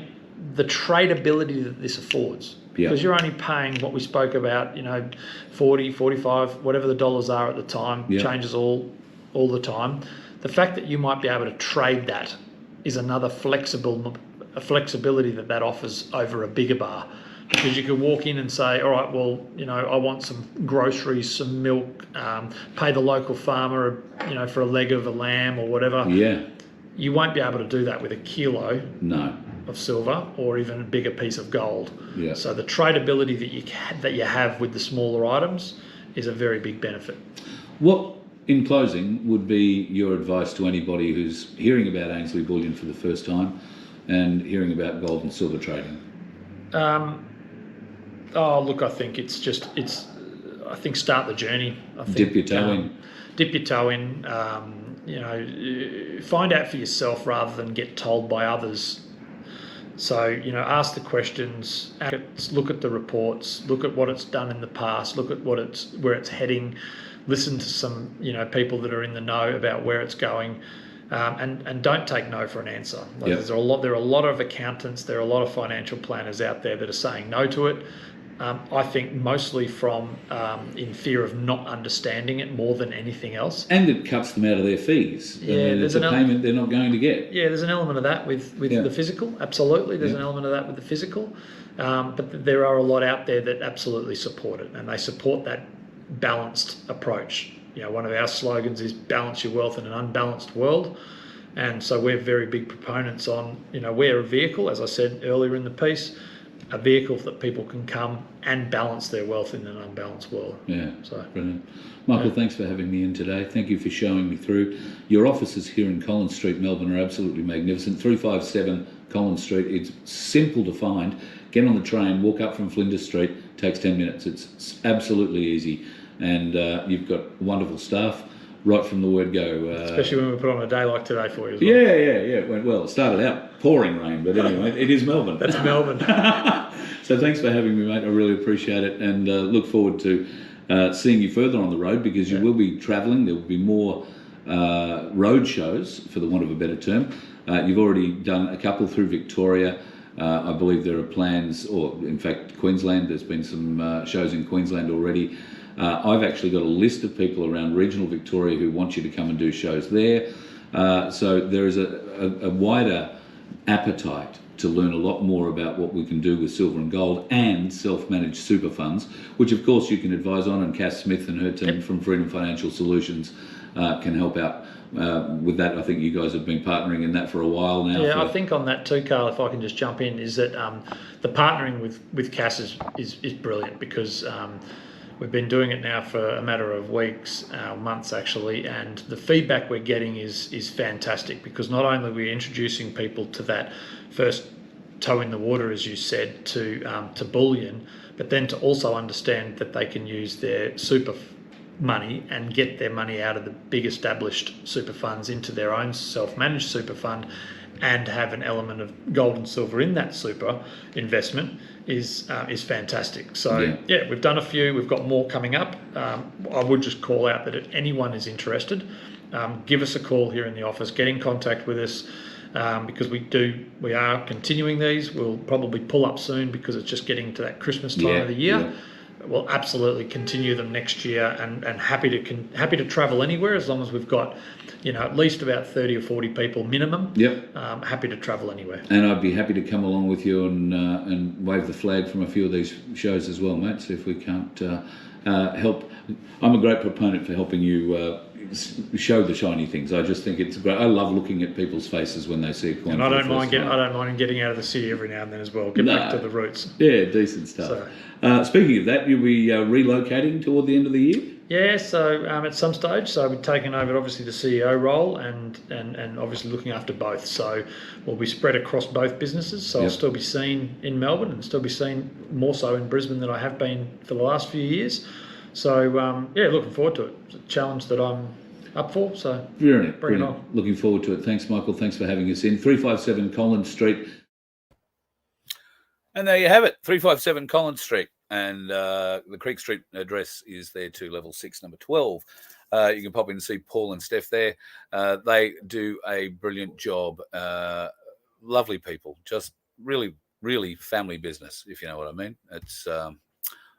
the tradability that this affords. Yeah. Because you're only paying what we spoke about, you know, 40, 45, whatever the dollars are at the time, Yeah. changes all the time. The fact that you might be able to trade that is another flexibility that offers over a bigger bar. Because you could walk in and say, all right, well, you know, I want some groceries, some milk, pay the local farmer, you know, for a leg of a lamb or whatever. Yeah. You won't be able to do that with a kilo No. of silver or even a bigger piece of gold. Yeah. So the tradability that you have with the smaller items is a very big benefit. What, in closing, would be your advice to anybody who's hearing about Ainslie Bullion for the first time and hearing about gold and silver trading? Look, I think I think start the journey. I think, Dip your toe in. Dip your toe in. You know, find out for yourself rather than get told by others. So, you know, ask the questions, look at the reports, look at what it's done in the past, look at where it's heading, listen to some, you know, people that are in the know about where it's going, and don't take no for an answer. Like, Yep. there are a lot of accountants, there are a lot of financial planners out there that are saying no to it. I think mostly from in fear of not understanding it more than anything else. And it cuts them out of their fees. Yeah, I mean, it's there's a an payment they're not going to get. Yeah, there's an element of that with Yeah. the physical. Absolutely, there's Yeah. an element of that with the physical. But there are a lot out there that absolutely support it, and they support that balanced approach. You know, one of our slogans is balance your wealth in an unbalanced world. And so we're very big proponents on, you know, we're a vehicle, as I said earlier in the piece, a vehicle that people can come and balance their wealth in an unbalanced world. Yeah, So brilliant. Michael, thanks for having me in today. Thank you for showing me through. Your offices here in Collins Street, Melbourne, are absolutely magnificent. 357 Collins Street. It's simple to find. Get on the train, walk up from Flinders Street. Takes 10 minutes. It's absolutely easy. And you've got wonderful staff right from the word go. especially when we put on a day like today for you as well. Yeah. It went well. It started out pouring rain, but anyway, it is Melbourne. That's Melbourne. So thanks for having me, mate. I really appreciate it, and look forward to seeing you further on the road, because you will be travelling. There will be more road shows, for the want of a better term. You've already done a couple through Victoria. I believe there are plans, or in fact Queensland, there's been some shows in Queensland already. I've actually got a list of people around regional Victoria who want you to come and do shows there. So there is a wider appetite to learn a lot more about what we can do with silver and gold and self-managed super funds, which of course you can advise on, and Cass Smith and her team from Freedom Financial Solutions can help out with that. I think you guys have been partnering in that for a while now. Yeah, I think on that too, Carl, if I can just jump in, is that the partnering with Cass is brilliant, because we've been doing it now for a matter of weeks, months actually, and the feedback we're getting is fantastic, because not only are we introducing people to that first toe in the water, as you said, to Bullion, but then to also understand that they can use their super money and get their money out of the big established super funds into their own self-managed super fund, and have an element of gold and silver in that super investment is fantastic. So yeah, we've done a few, we've got more coming up. I would just call out that if anyone is interested, give us a call here in the office, get in contact with us, because we are continuing these. We'll probably pull up soon, because it's just getting to that Christmas time of the year. Yeah. We'll absolutely continue them next year, and happy to travel anywhere, as long as we've got, you know, at least about 30 or 40 people minimum. Yep. Happy to travel anywhere. And I'd be happy to come along with you and wave the flag from a few of these shows as well, mate. See if we can't help. I'm a great proponent for helping you show the shiny things. I just think it's great. I love looking at people's faces when they see a coin. And I don't mind getting out of the city every now and then as well. Get back to the roots. Yeah, decent stuff. Speaking of that, you'll be relocating toward the end of the year? Yeah, so at some stage, so we've taken over obviously the CEO role and obviously looking after both. So we'll be spread across both businesses. So I'll still be seen in Melbourne and still be seen more so in Brisbane than I have been for the last few years. So yeah, looking forward to it. It's a challenge that I'm up for. So Brilliant. bring it Brilliant. on. Looking forward to it. Thanks, Michael. Thanks for having us in. 357 Collins Street. And there you have it, 357 Collins Street. And the Creek Street address is there too, level 6, number 12. You can pop in and see Paul and Steph there. They do a brilliant job. Lovely people, just really, really family business, if you know what I mean. It's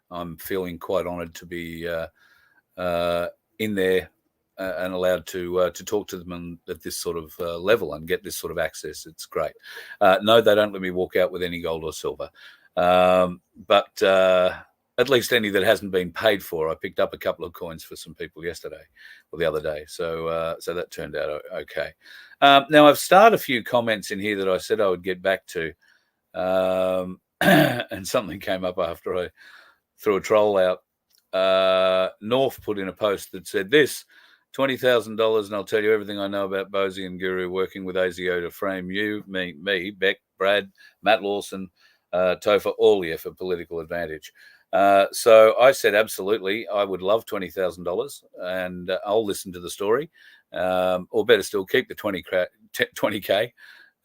I'm feeling quite honoured to be in there and allowed to talk to them at this sort of level and get this sort of access. It's great. No, they don't let me walk out with any gold or silver, but at least any that hasn't been paid for. I picked up a couple of coins for some people yesterday or the other day, so that turned out okay. Now I've started a few comments in here that I said I would get back to, and something came up after I threw a troll out. North put in a post that said this: $20,000 and I'll tell you everything I know about Bosie and Guru working with ASIO to frame you, me, Beck, Brad, Matt Lawson, Topher, all here for political advantage. So I said, absolutely, I would love $20,000 and I'll listen to the story, or better still, keep the 20K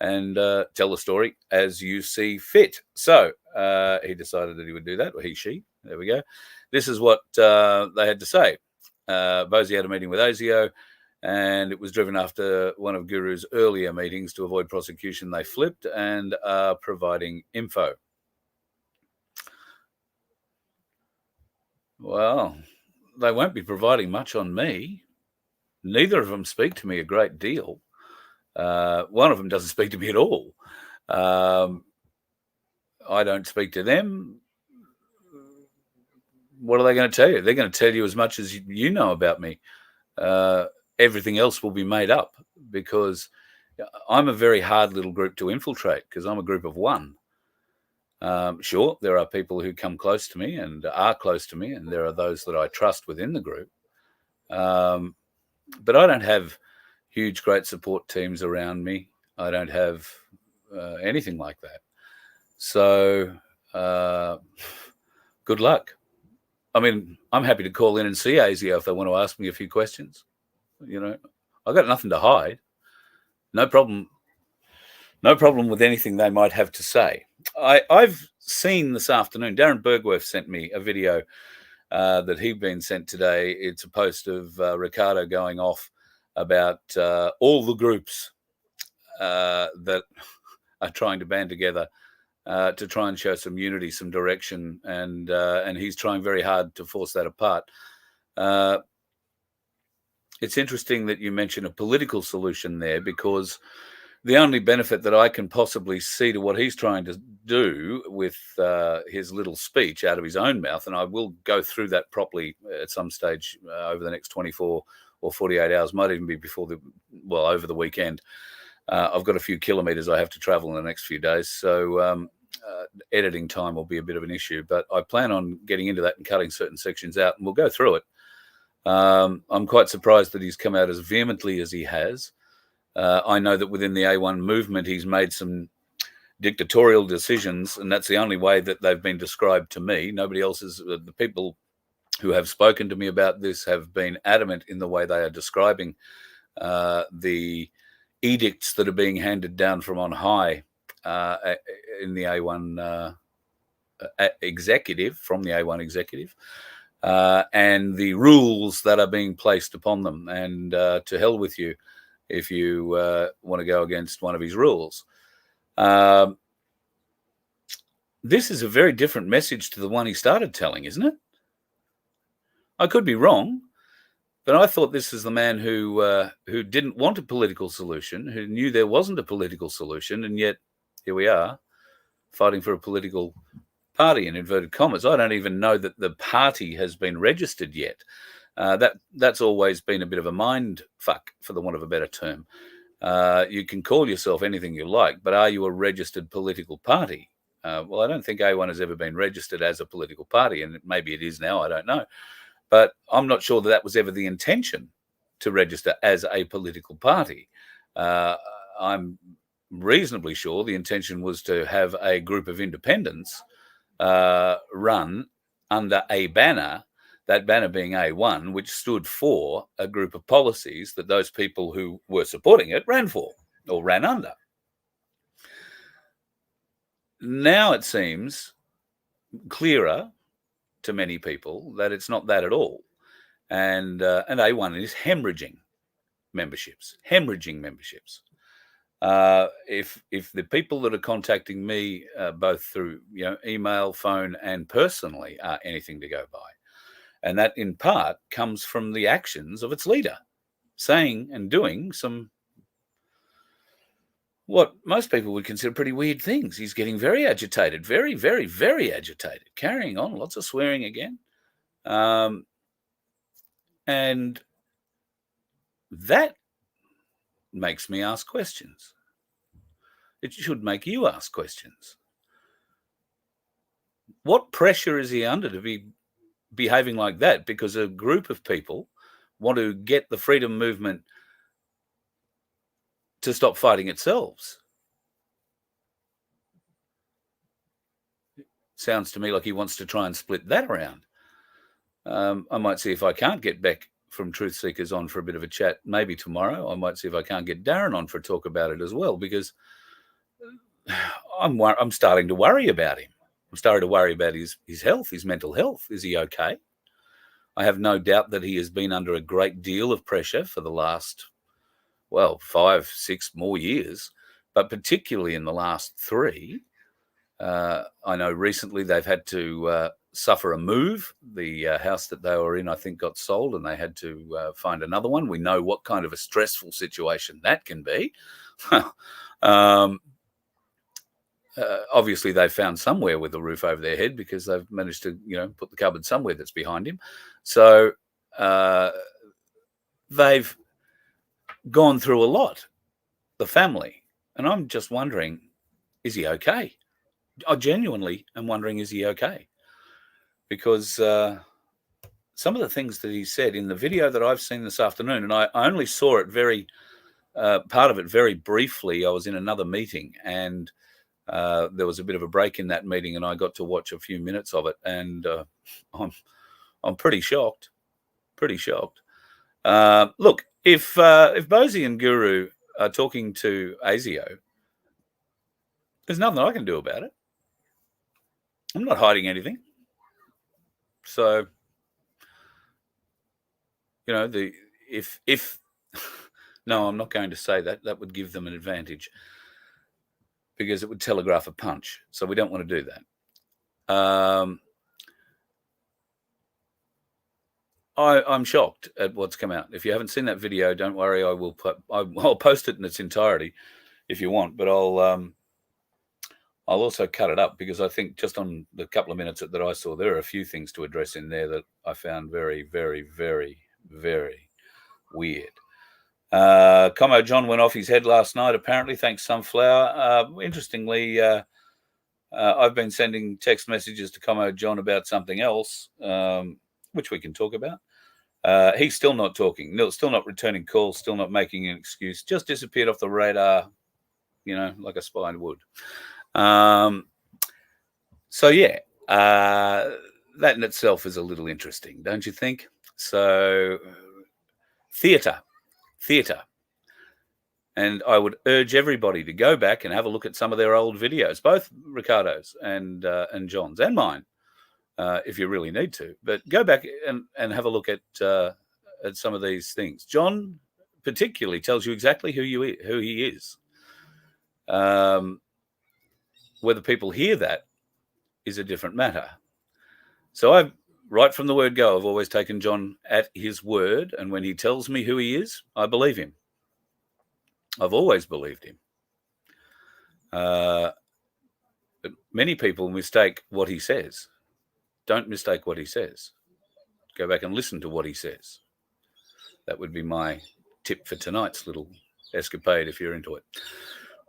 and tell the story as you see fit. So he decided that he would do that, or she, there we go. This is what they had to say. Bosie had a meeting with ASIO, and it was driven after one of Guru's earlier meetings to avoid prosecution. They flipped and are providing info. Well, they won't be providing much on me. Neither of them speak to me a great deal. One of them doesn't speak to me at all. I don't speak to them. What are they going to tell you? They're going to tell you as much as you know about me. Everything else will be made up, because I'm a very hard little group to infiltrate, because I'm a group of one. Sure, there are people who come close to me and are close to me, and there are those that I trust within the group. But I don't have huge, great support teams around me. I don't have anything like that. So good luck. I mean, I'm happy to call in and see ASIO if they want to ask me a few questions. You know, I've got nothing to hide. No problem. No problem with anything they might have to say. I've seen this afternoon, Darren Bergworth sent me a video that he'd been sent today. It's a post of Ricardo going off about all the groups that are trying to band together to try and show some unity, some direction, and he's trying very hard to force that apart. It's interesting that you mention a political solution there, because the only benefit that I can possibly see to what he's trying to do with his little speech out of his own mouth, and I will go through that properly at some stage over the next 24 or 48 hours, might even be over the weekend. I've got a few kilometres I have to travel in the next few days, so editing time will be a bit of an issue. But I plan on getting into that and cutting certain sections out, and we'll go through it. I'm quite surprised that he's come out as vehemently as he has. I know that within the A1 movement, he's made some dictatorial decisions, and that's the only way that they've been described to me. Nobody else is. The people who have spoken to me about this have been adamant in the way they are describing the edicts that are being handed down from on high in the A1 executive, from the A1 executive, and the rules that are being placed upon them. And to hell with you if you want to go against one of his rules. This is a very different message to the one he started telling, isn't it? I could be wrong, but I thought this is the man who didn't want a political solution, who knew there wasn't a political solution, and yet here we are fighting for a political party, in inverted commas. I don't even know that the party has been registered yet. That's always been a bit of a mind fuck, for the want of a better term. You can call yourself anything you like, but are you a registered political party? Well, I don't think A1 has ever been registered as a political party, and maybe it is now, I don't know. But I'm not sure that was ever the intention, to register as a political party. I'm reasonably sure the intention was to have a group of independents run under a banner that banner being A1, which stood for a group of policies that those people who were supporting it ran for or ran under. Now it seems clearer to many people that it's not that at all. And A1 is hemorrhaging memberships. If the people that are contacting me, both through email, phone, and personally, are anything to go by, and that in part comes from the actions of its leader, saying and doing some what most people would consider pretty weird things. He's getting very agitated, very, very, very agitated, carrying on, lots of swearing again, and that makes me ask questions. It should make you ask questions. What pressure is he under to be behaving like that? Because a group of people want to get the freedom movement to stop fighting itself. Sounds to me like he wants to try and split that around. I might see if I can't get Beck from Truth Seekers on for a bit of a chat, maybe tomorrow. I might see if I can't get Darren on for a talk about it as well, because I'm starting to worry about him. I'm starting to worry about his health, his mental health. Is he okay? I have no doubt that he has been under a great deal of pressure for the last, 5, 6 more years, but particularly in the last 3. I know recently they've had to suffer a move. The house that they were in, I think, got sold, and they had to find another one. We know what kind of a stressful situation that can be. Obviously, they've found somewhere with a roof over their head because they've managed to, put the cupboard somewhere that's behind him. So they've gone through a lot, the family. And I'm just wondering, is he okay? I genuinely am wondering, is he okay? Because some of the things that he said in the video that I've seen this afternoon, and I only saw it part of it very briefly. I was in another meeting, and there was a bit of a break in that meeting, and I got to watch a few minutes of it, and I'm pretty shocked. Look, if Bozy and Guru are talking to ASIO, there's nothing I can do about it. I'm not hiding anything. So, if no, I'm not going to say that. That would give them an advantage, because it would telegraph a punch. So we don't want to do that. I'm shocked at what's come out. If you haven't seen that video, don't worry. I'll post it in its entirety if you want, but I'll also cut it up, because I think just on the couple of minutes that I saw, there are a few things to address in there that I found very, very, very, very weird. Como John went off his head last night, apparently, thanks Sunflower. Interestingly, I've been sending text messages to Como John about something else, which we can talk about. He's still not talking, still not returning calls, still not making an excuse, just disappeared off the radar, like a spine would. So yeah, that in itself is a little interesting, don't you think? So theatre. And I would urge everybody to go back and have a look at some of their old videos, both Ricardo's and John's and mine, if you really need to. But go back and have a look at some of these things. John particularly tells you exactly who he is. Whether people hear that is a different matter. So right from the word go, I've always taken John at his word. And when he tells me who he is, I believe him. I've always believed him. But many people mistake what he says. Don't mistake what he says. Go back and listen to what he says. That would be my tip for tonight's little escapade, if you're into it.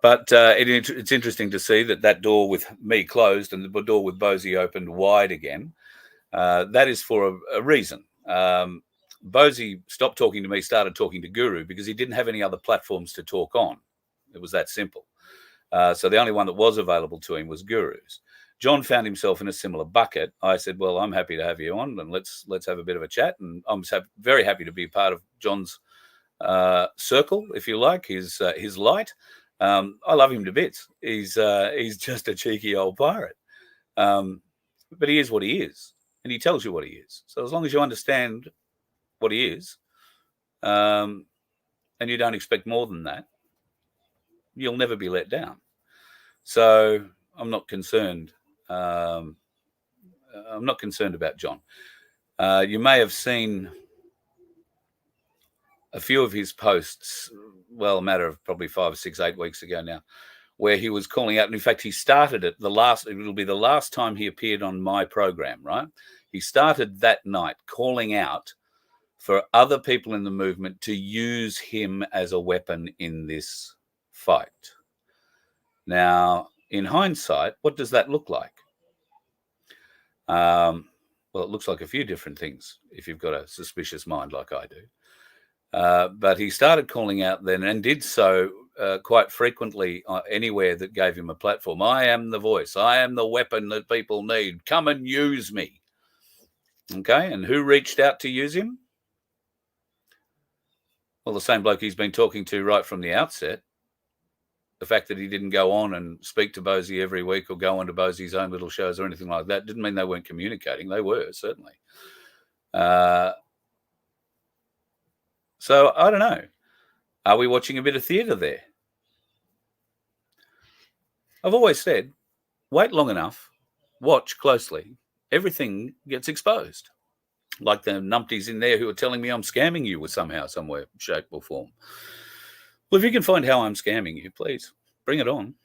But it's interesting to see that door with me closed and the door with Bozy opened wide again. That is for a reason. Bozy stopped talking to me, started talking to Guru, because he didn't have any other platforms to talk on. It was that simple. So the only one that was available to him was Guru's. John found himself in a similar bucket. I said, well, I'm happy to have you on, and let's have a bit of a chat. And I'm very happy to be part of John's circle, if you like, his light. I love him to bits. He's just a cheeky old pirate, but he is what he is, and he tells you what he is. So as long as you understand what he is, and you don't expect more than that, you'll never be let down. So I'm not concerned. I'm not concerned about John. You may have seen a few of his posts, well, a matter of probably 5, 6, 8 weeks ago now, where he was calling out. And in fact, he started it it'll be the last time he appeared on my program, right? He started that night calling out for other people in the movement to use him as a weapon in this fight. Now, in hindsight, what does that look like? Well, it looks like a few different things if you've got a suspicious mind like I do. But he started calling out then, and did so quite frequently anywhere that gave him a platform. I am the voice. I am the weapon that people need. Come and use me. Okay, and who reached out to use him? Well, the same bloke he's been talking to right from the outset. The fact that he didn't go on and speak to Bosie every week or go on to Bosie's own little shows or anything like that didn't mean they weren't communicating. They were, certainly. So I don't know. Are we watching a bit of theatre there? I've always said, wait long enough, watch closely, everything gets exposed. Like the numpties in there who are telling me I'm scamming you with somehow, somewhere, shape or form. Well, if you can find how I'm scamming you, please bring it on,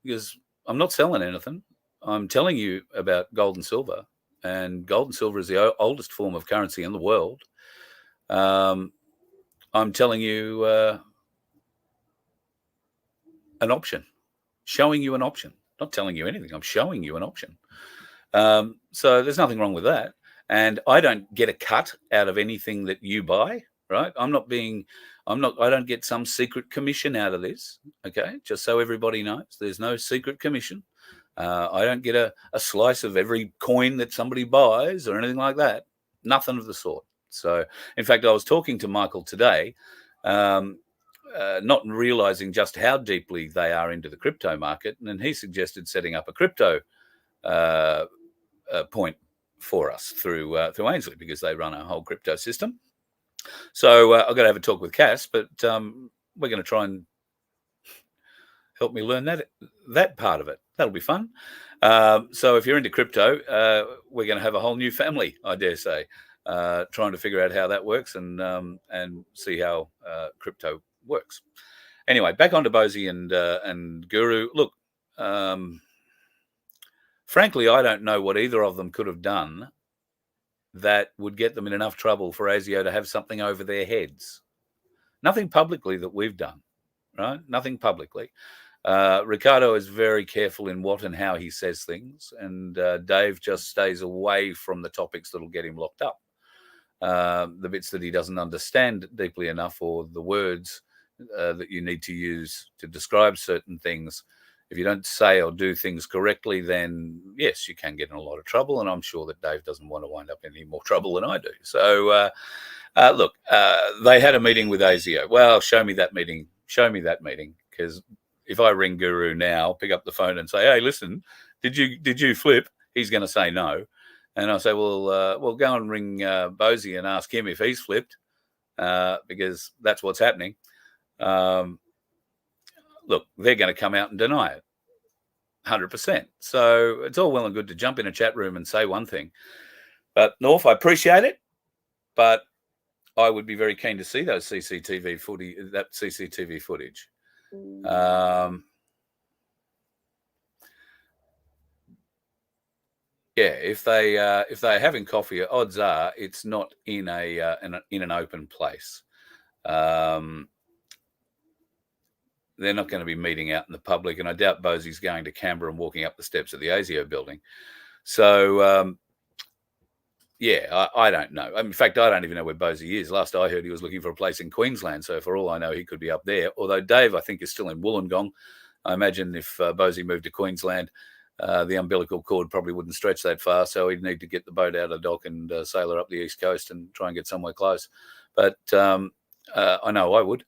because I'm not selling anything. I'm telling you about gold and silver, and gold and silver is the oldest form of currency in the world. I'm telling you an option, showing you an option, not telling you anything. I'm showing you an option. So there's nothing wrong with that. And I don't get a cut out of anything that you buy, right? I don't get some secret commission out of this. Okay. Just so everybody knows, there's no secret commission. I don't get a slice of every coin that somebody buys or anything like that. Nothing of the sort. So, in fact, I was talking to Michael today, not realizing just how deeply they are into the crypto market, and he suggested setting up a crypto point for us through Ainslie, because they run a whole crypto system. So I've got to have a talk with Cass, but we're going to try and help me learn that part of it. That'll be fun. So if you're into crypto, we're going to have a whole new family, I dare say, trying to figure out how that works and see how crypto works. Anyway, back onto Bosie and Guru. Look, frankly, I don't know what either of them could have done that would get them in enough trouble for ASIO to have something over their heads. Nothing publicly that we've done, right? Nothing publicly. Ricardo is very careful in what and how he says things, and Dave just stays away from the topics that'll get him locked up. The bits that he doesn't understand deeply enough, or the words that you need to use to describe certain things. If you don't say or do things correctly, then yes, you can get in a lot of trouble. And I'm sure that Dave doesn't want to wind up in any more trouble than I do. So look, they had a meeting with ASIO. Well, show me that meeting. Show me that meeting. Because if I ring Guru now, pick up the phone and say, hey, listen, did you flip? He's going to say no. And I'll say, well, go and ring Bosie and ask him if he's flipped, because that's what's happening. Look, they're going to come out and deny it, 100%. So it's all well and good to jump in a chat room and say one thing. But North, I appreciate it, but I would be very keen to see those CCTV footage. Yeah, if they're having coffee, odds are it's not in an open place. They're not going to be meeting out in the public, and I doubt Bosie's going to Canberra and walking up the steps of the ASIO building. So, I don't know. In fact, I don't even know where Bosie is. Last I heard, he was looking for a place in Queensland. So for all I know, he could be up there. Although Dave, I think, is still in Wollongong. I imagine if Bosie moved to Queensland, the umbilical cord probably wouldn't stretch that far, so he'd need to get the boat out of the dock and sail her up the east coast and try and get somewhere close. But I know I would.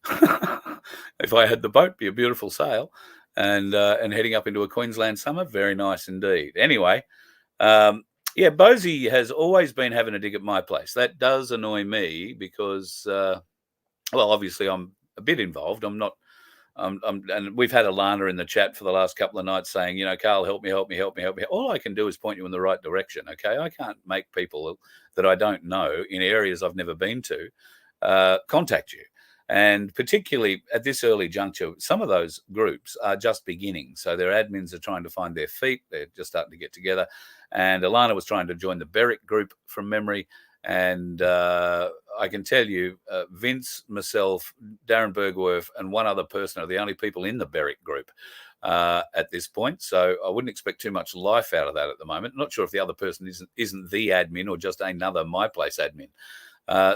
If I had the boat, be a beautiful sail, and heading up into a Queensland summer, very nice indeed. Anyway, yeah, Bosie has always been having a dig at my place. That does annoy me because, well, obviously I'm a bit involved. I'm not. And we've had Alana in the chat for the last couple of nights saying, Carl, help me. All I can do is point you in the right direction, okay? I can't make people that I don't know in areas I've never been to contact you. And particularly at this early juncture, some of those groups are just beginning. So their admins are trying to find their feet. They're just starting to get together. And Alana was trying to join the Berwick group from memory. And I can tell you, Vince, myself, Darren Bergwerf, and one other person are the only people in the Berwick group at this point. So I wouldn't expect too much life out of that at the moment. Not sure if the other person isn't the admin or just another My Place admin.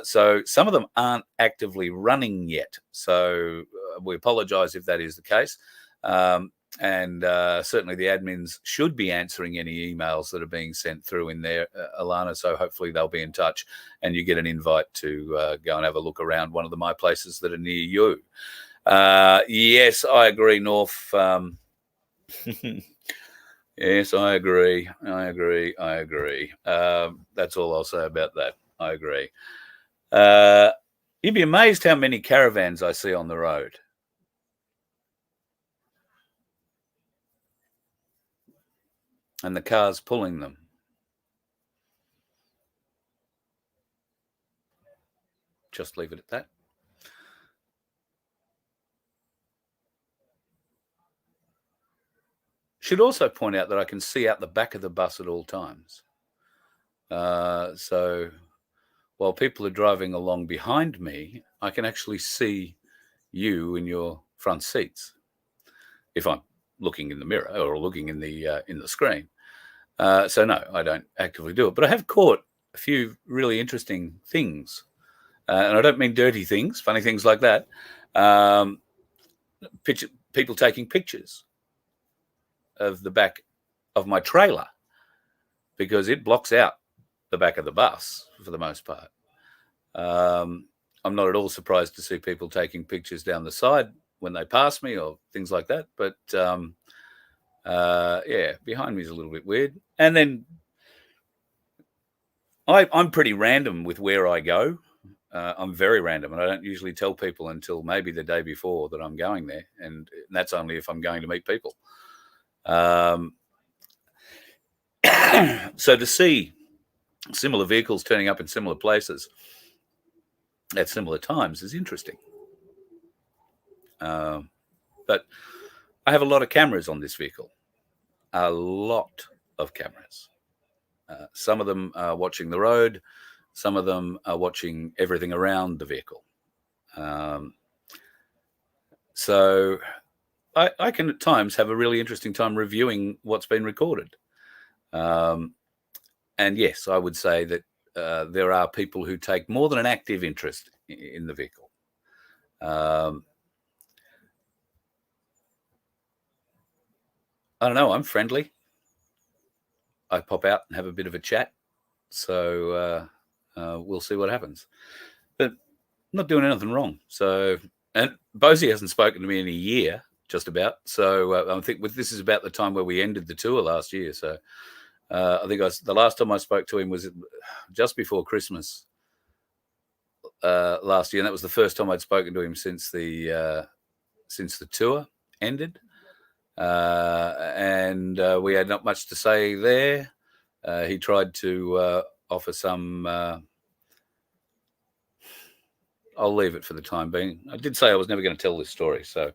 So some of them aren't actively running yet. So we apologise if that is the case. And certainly the admins should be answering any emails that are being sent through in there, Alana. So hopefully they'll be in touch and you get an invite to go and have a look around one of the My Places that are near you. Yes, I agree, North. Yes, I agree. That's all I'll say about that. I agree. You'd be amazed how many caravans I see on the road. And the cars pulling them. Just leave it at that. Should also point out that I can see out the back of the bus at all times. So while people are driving along behind me, I can actually see you in your front seats if I'm looking in the mirror or looking in the screen. So no, I don't actively do it, but I have caught a few really interesting things, and I don't mean dirty things, funny things like that. People taking pictures of the back of my trailer because it blocks out the back of the bus for the most part. I'm not at all surprised to see people taking pictures down the side when they pass me or things like that, but yeah, behind me is a little bit weird. And then I'm pretty random with where I go. I'm very random, and I don't usually tell people until maybe the day before that I'm going there, and that's only if I'm going to meet people. So to see similar vehicles turning up in similar places at similar times is interesting. But I have a lot of cameras on this vehicle. A lot of cameras. Some of them are watching the road. Some of them are watching everything around the vehicle. So I can at times have a really interesting time reviewing what's been recorded. And yes, I would say that there are people who take more than an active interest in the vehicle. I don't know, I'm friendly. I pop out and have a bit of a chat. So we'll see what happens. But I'm not doing anything wrong. So, and Bosie hasn't spoken to me in a year, just about. So I think this is about the time where we ended the tour last year. So I think the last time I spoke to him was just before Christmas last year. And that was the first time I'd spoken to him since the tour ended. And we had not much to say there. He tried to offer some. I'll leave it for the time being. I did say I was never going to tell this story, so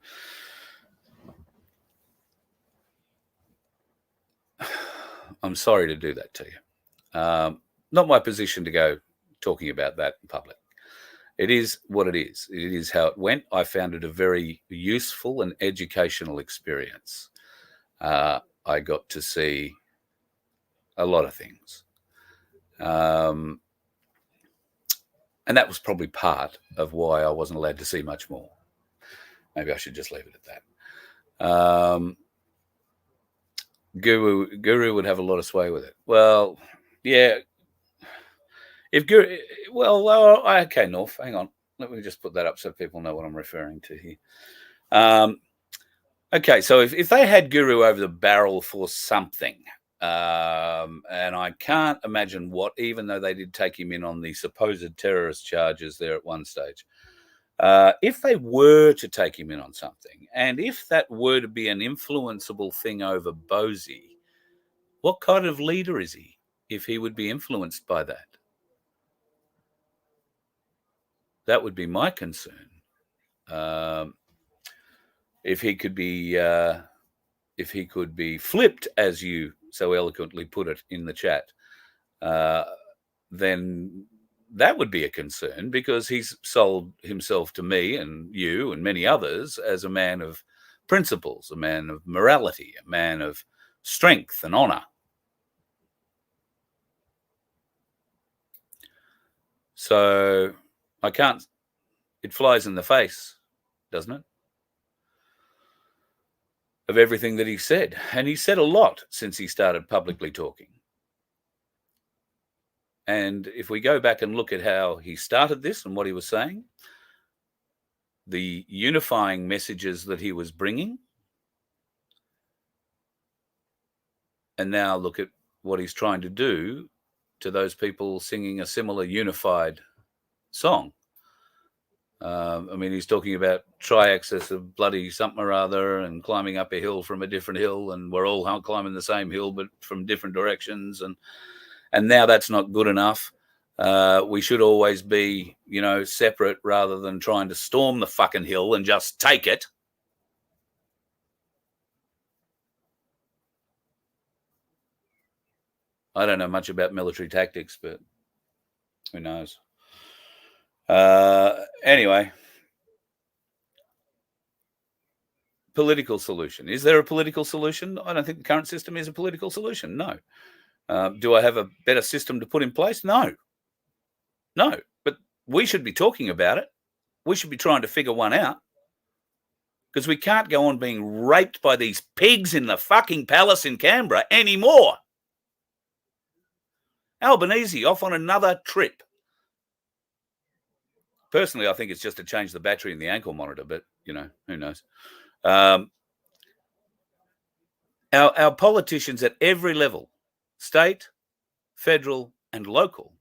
I'm sorry to do that to you. Not my position to go talking about that in public. It is what it is. It is how it went. I found it a very useful and educational experience. I got to see a lot of things. And that was probably part of why I wasn't allowed to see much more. Maybe I should just leave it at that. Guru would have a lot of sway with it. Well, yeah. If Guru, well, okay, North, hang on. Let me just put that up so people know what I'm referring to here. Okay, so if they had Guru over the barrel for something, and I can't imagine what, even though they did take him in on the supposed terrorist charges there at one stage, if they were to take him in on something, and if that were to be an influenceable thing over Bosie, what kind of leader is he if he would be influenced by that? That would be my concern. If he could be flipped, as you so eloquently put it in the chat, then that would be a concern, because he's sold himself to me and you and many others as a man of principles, a man of morality, a man of strength and honor. So I can't, it flies in the face, doesn't it, of everything that he said. And he said a lot since he started publicly talking. And if we go back and look at how he started this and what he was saying, the unifying messages that he was bringing, and now look at what he's trying to do to those people singing a similar unified song. I mean, he's talking about tri-axis of bloody something or other and climbing up a hill from a different hill, and we're all climbing the same hill but from different directions. And now that's not good enough. We should always be, separate rather than trying to storm the fucking hill and just take it. I don't know much about military tactics, but who knows? Anyway, political solution. Is there a political solution? I don't think the current system is a political solution. No. Do I have a better system to put in place? No. But we should be talking about it. We should be trying to figure one out, because we can't go on being raped by these pigs in the fucking palace in Canberra anymore. Albanese off on another trip. Personally, I think it's just to change the battery in the ankle monitor, but, who knows? Our politicians at every level, state, federal, and local,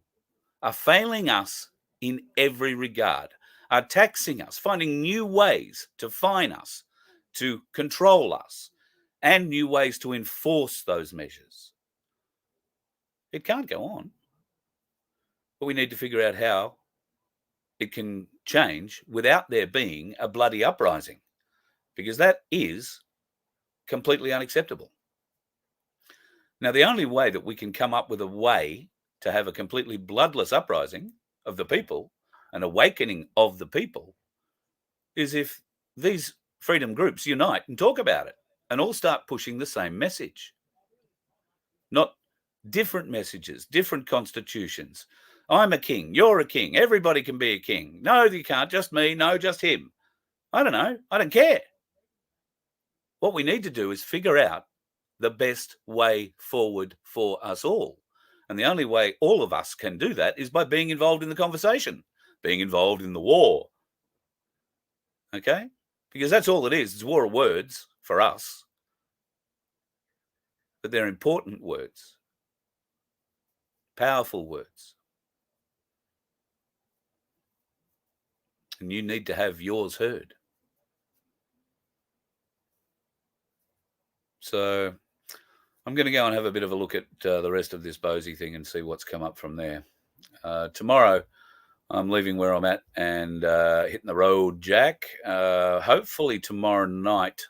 are failing us in every regard, are taxing us, finding new ways to fine us, to control us, and new ways to enforce those measures. It can't go on. But we need to figure out how it can change without there being a bloody uprising, because that is completely unacceptable. Now, the only way that we can come up with a way to have a completely bloodless uprising of the people, an awakening of the people, is if these freedom groups unite and talk about it and all start pushing the same message. Not different messages, different constitutions. I'm a king, you're a king, everybody can be a king. No, you can't, just me, no, just him. I don't know, I don't care. What we need to do is figure out the best way forward for us all. And the only way all of us can do that is by being involved in the conversation, being involved in the war. Okay? Because that's all it is. It's war of words for us. But they're important words. Powerful words. And you need to have yours heard. So I'm going to go and have a bit of a look at the rest of this Bosie thing and see what's come up from there. Tomorrow, I'm leaving where I'm at and hitting the road, Jack. Hopefully tomorrow night,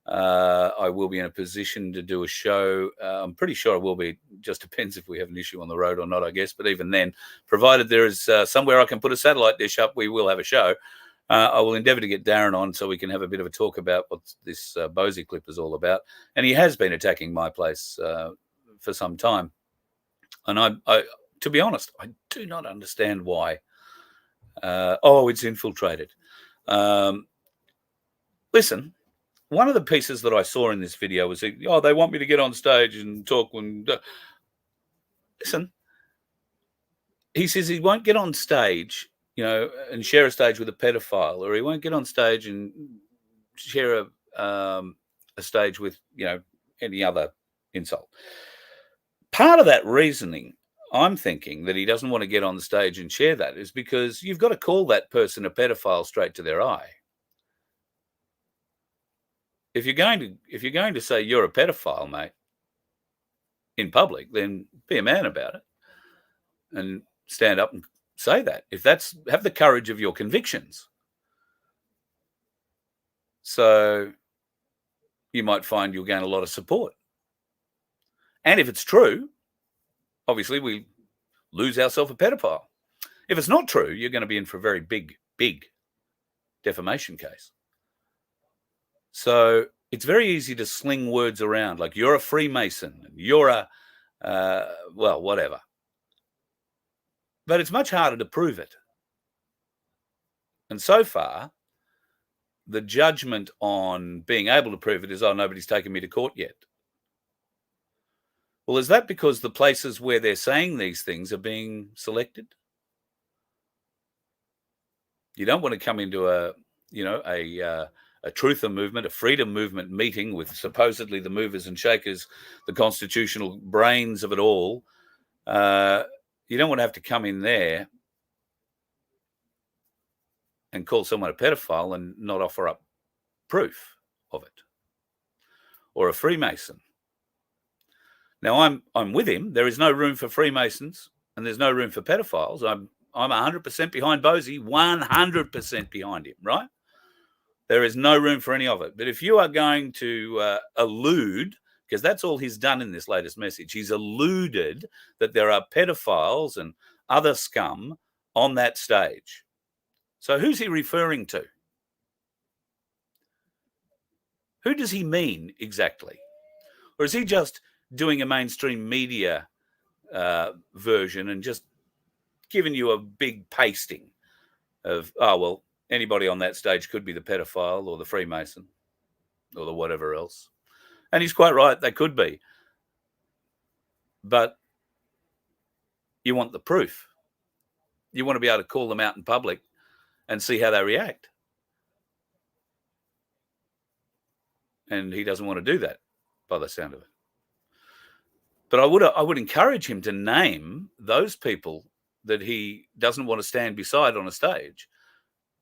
I will be in a position to do a show. I'm pretty sure I will be. Just depends if we have an issue on the road or not, I guess. But even then, provided there is somewhere I can put a satellite dish up, we will have a show. I will endeavour to get Darren on so we can have a bit of a talk about what this Bosie clip is all about. And he has been attacking my place for some time. And I, to be honest, I do not understand why. It's infiltrated. Listen, one of the pieces that I saw in this video was, oh, they want me to get on stage and talk. Listen, he says he won't get on stage, and share a stage with a pedophile, or he won't get on stage and share a stage with, any other insult. Part of that reasoning, I'm thinking, that he doesn't want to get on the stage and share that is because you've got to call that person a pedophile straight to their eye. If you're going to say you're a pedophile, mate, in public, then be a man about it and stand up and say that. Have the courage of your convictions. So you might find you'll gain a lot of support. And if it's true, obviously we lose ourselves a pedophile. If it's not true, you're going to be in for a very big, big defamation case. So it's very easy to sling words around like you're a Freemason, and you're a, whatever. But it's much harder to prove it. And so far, the judgment on being able to prove it is, oh, nobody's taken me to court yet. Well, is that because the places where they're saying these things are being selected? You don't want to come into a truther movement, a freedom movement meeting with supposedly the movers and shakers, the constitutional brains of it all. You don't want to have to come in there and call someone a pedophile and not offer up proof of it, or a Freemason. Now, I'm with him. There is no room for Freemasons and there's no room for pedophiles. I'm 100% behind Bosie, 100% behind him, right? There is no room for any of it. But if you are going to allude, because that's all he's done in this latest message, he's alluded that there are pedophiles and other scum on that stage. So who's he referring to? Who does he mean exactly? Or is he just doing a mainstream media version and just giving you a big pasting of, oh, well, anybody on that stage could be the pedophile or the Freemason or the whatever else. And he's quite right, they could be. But you want the proof. You want to be able to call them out in public and see how they react. And he doesn't want to do that, by the sound of it. But I would encourage him to name those people that he doesn't want to stand beside on a stage.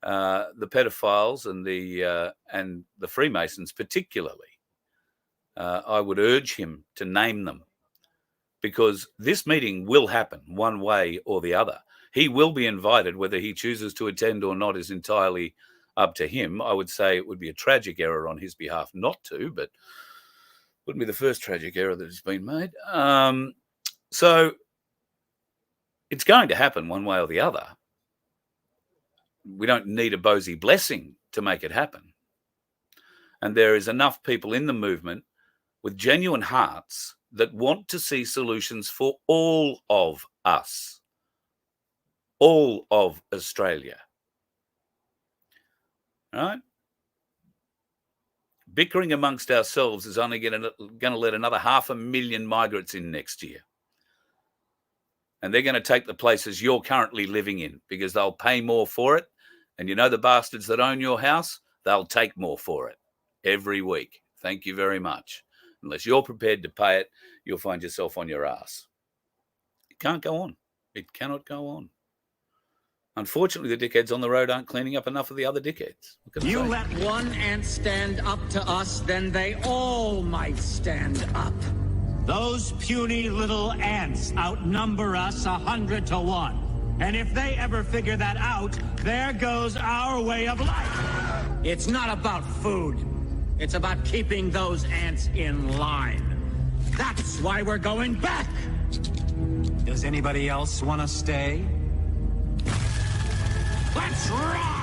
The pedophiles and the Freemasons particularly. I would urge him to name them, because this meeting will happen one way or the other. He will be invited. Whether he chooses to attend or not is entirely up to him. I would say it would be a tragic error on his behalf not to, but wouldn't be the first tragic error that has been made. So it's going to happen one way or the other. We don't need a Bosie blessing to make it happen. And there is enough people in the movement with genuine hearts that want to see solutions for all of us, all of Australia. All right? Bickering amongst ourselves is only going to let another 500,000 migrants in next year. And they're going to take the places you're currently living in because they'll pay more for it. And you know the bastards that own your house, they'll take more for it every week. Thank you very much. Unless you're prepared to pay it, you'll find yourself on your ass. It can't go on. It cannot go on. Unfortunately, the dickheads on the road aren't cleaning up enough of the other dickheads. You let one ant stand up to us, then they all might stand up. Those puny little ants outnumber us 100 to 1. And if they ever figure that out, there goes our way of life. It's not about food. It's about keeping those ants in line. That's why we're going back. Does anybody else want to stay? Let's rock!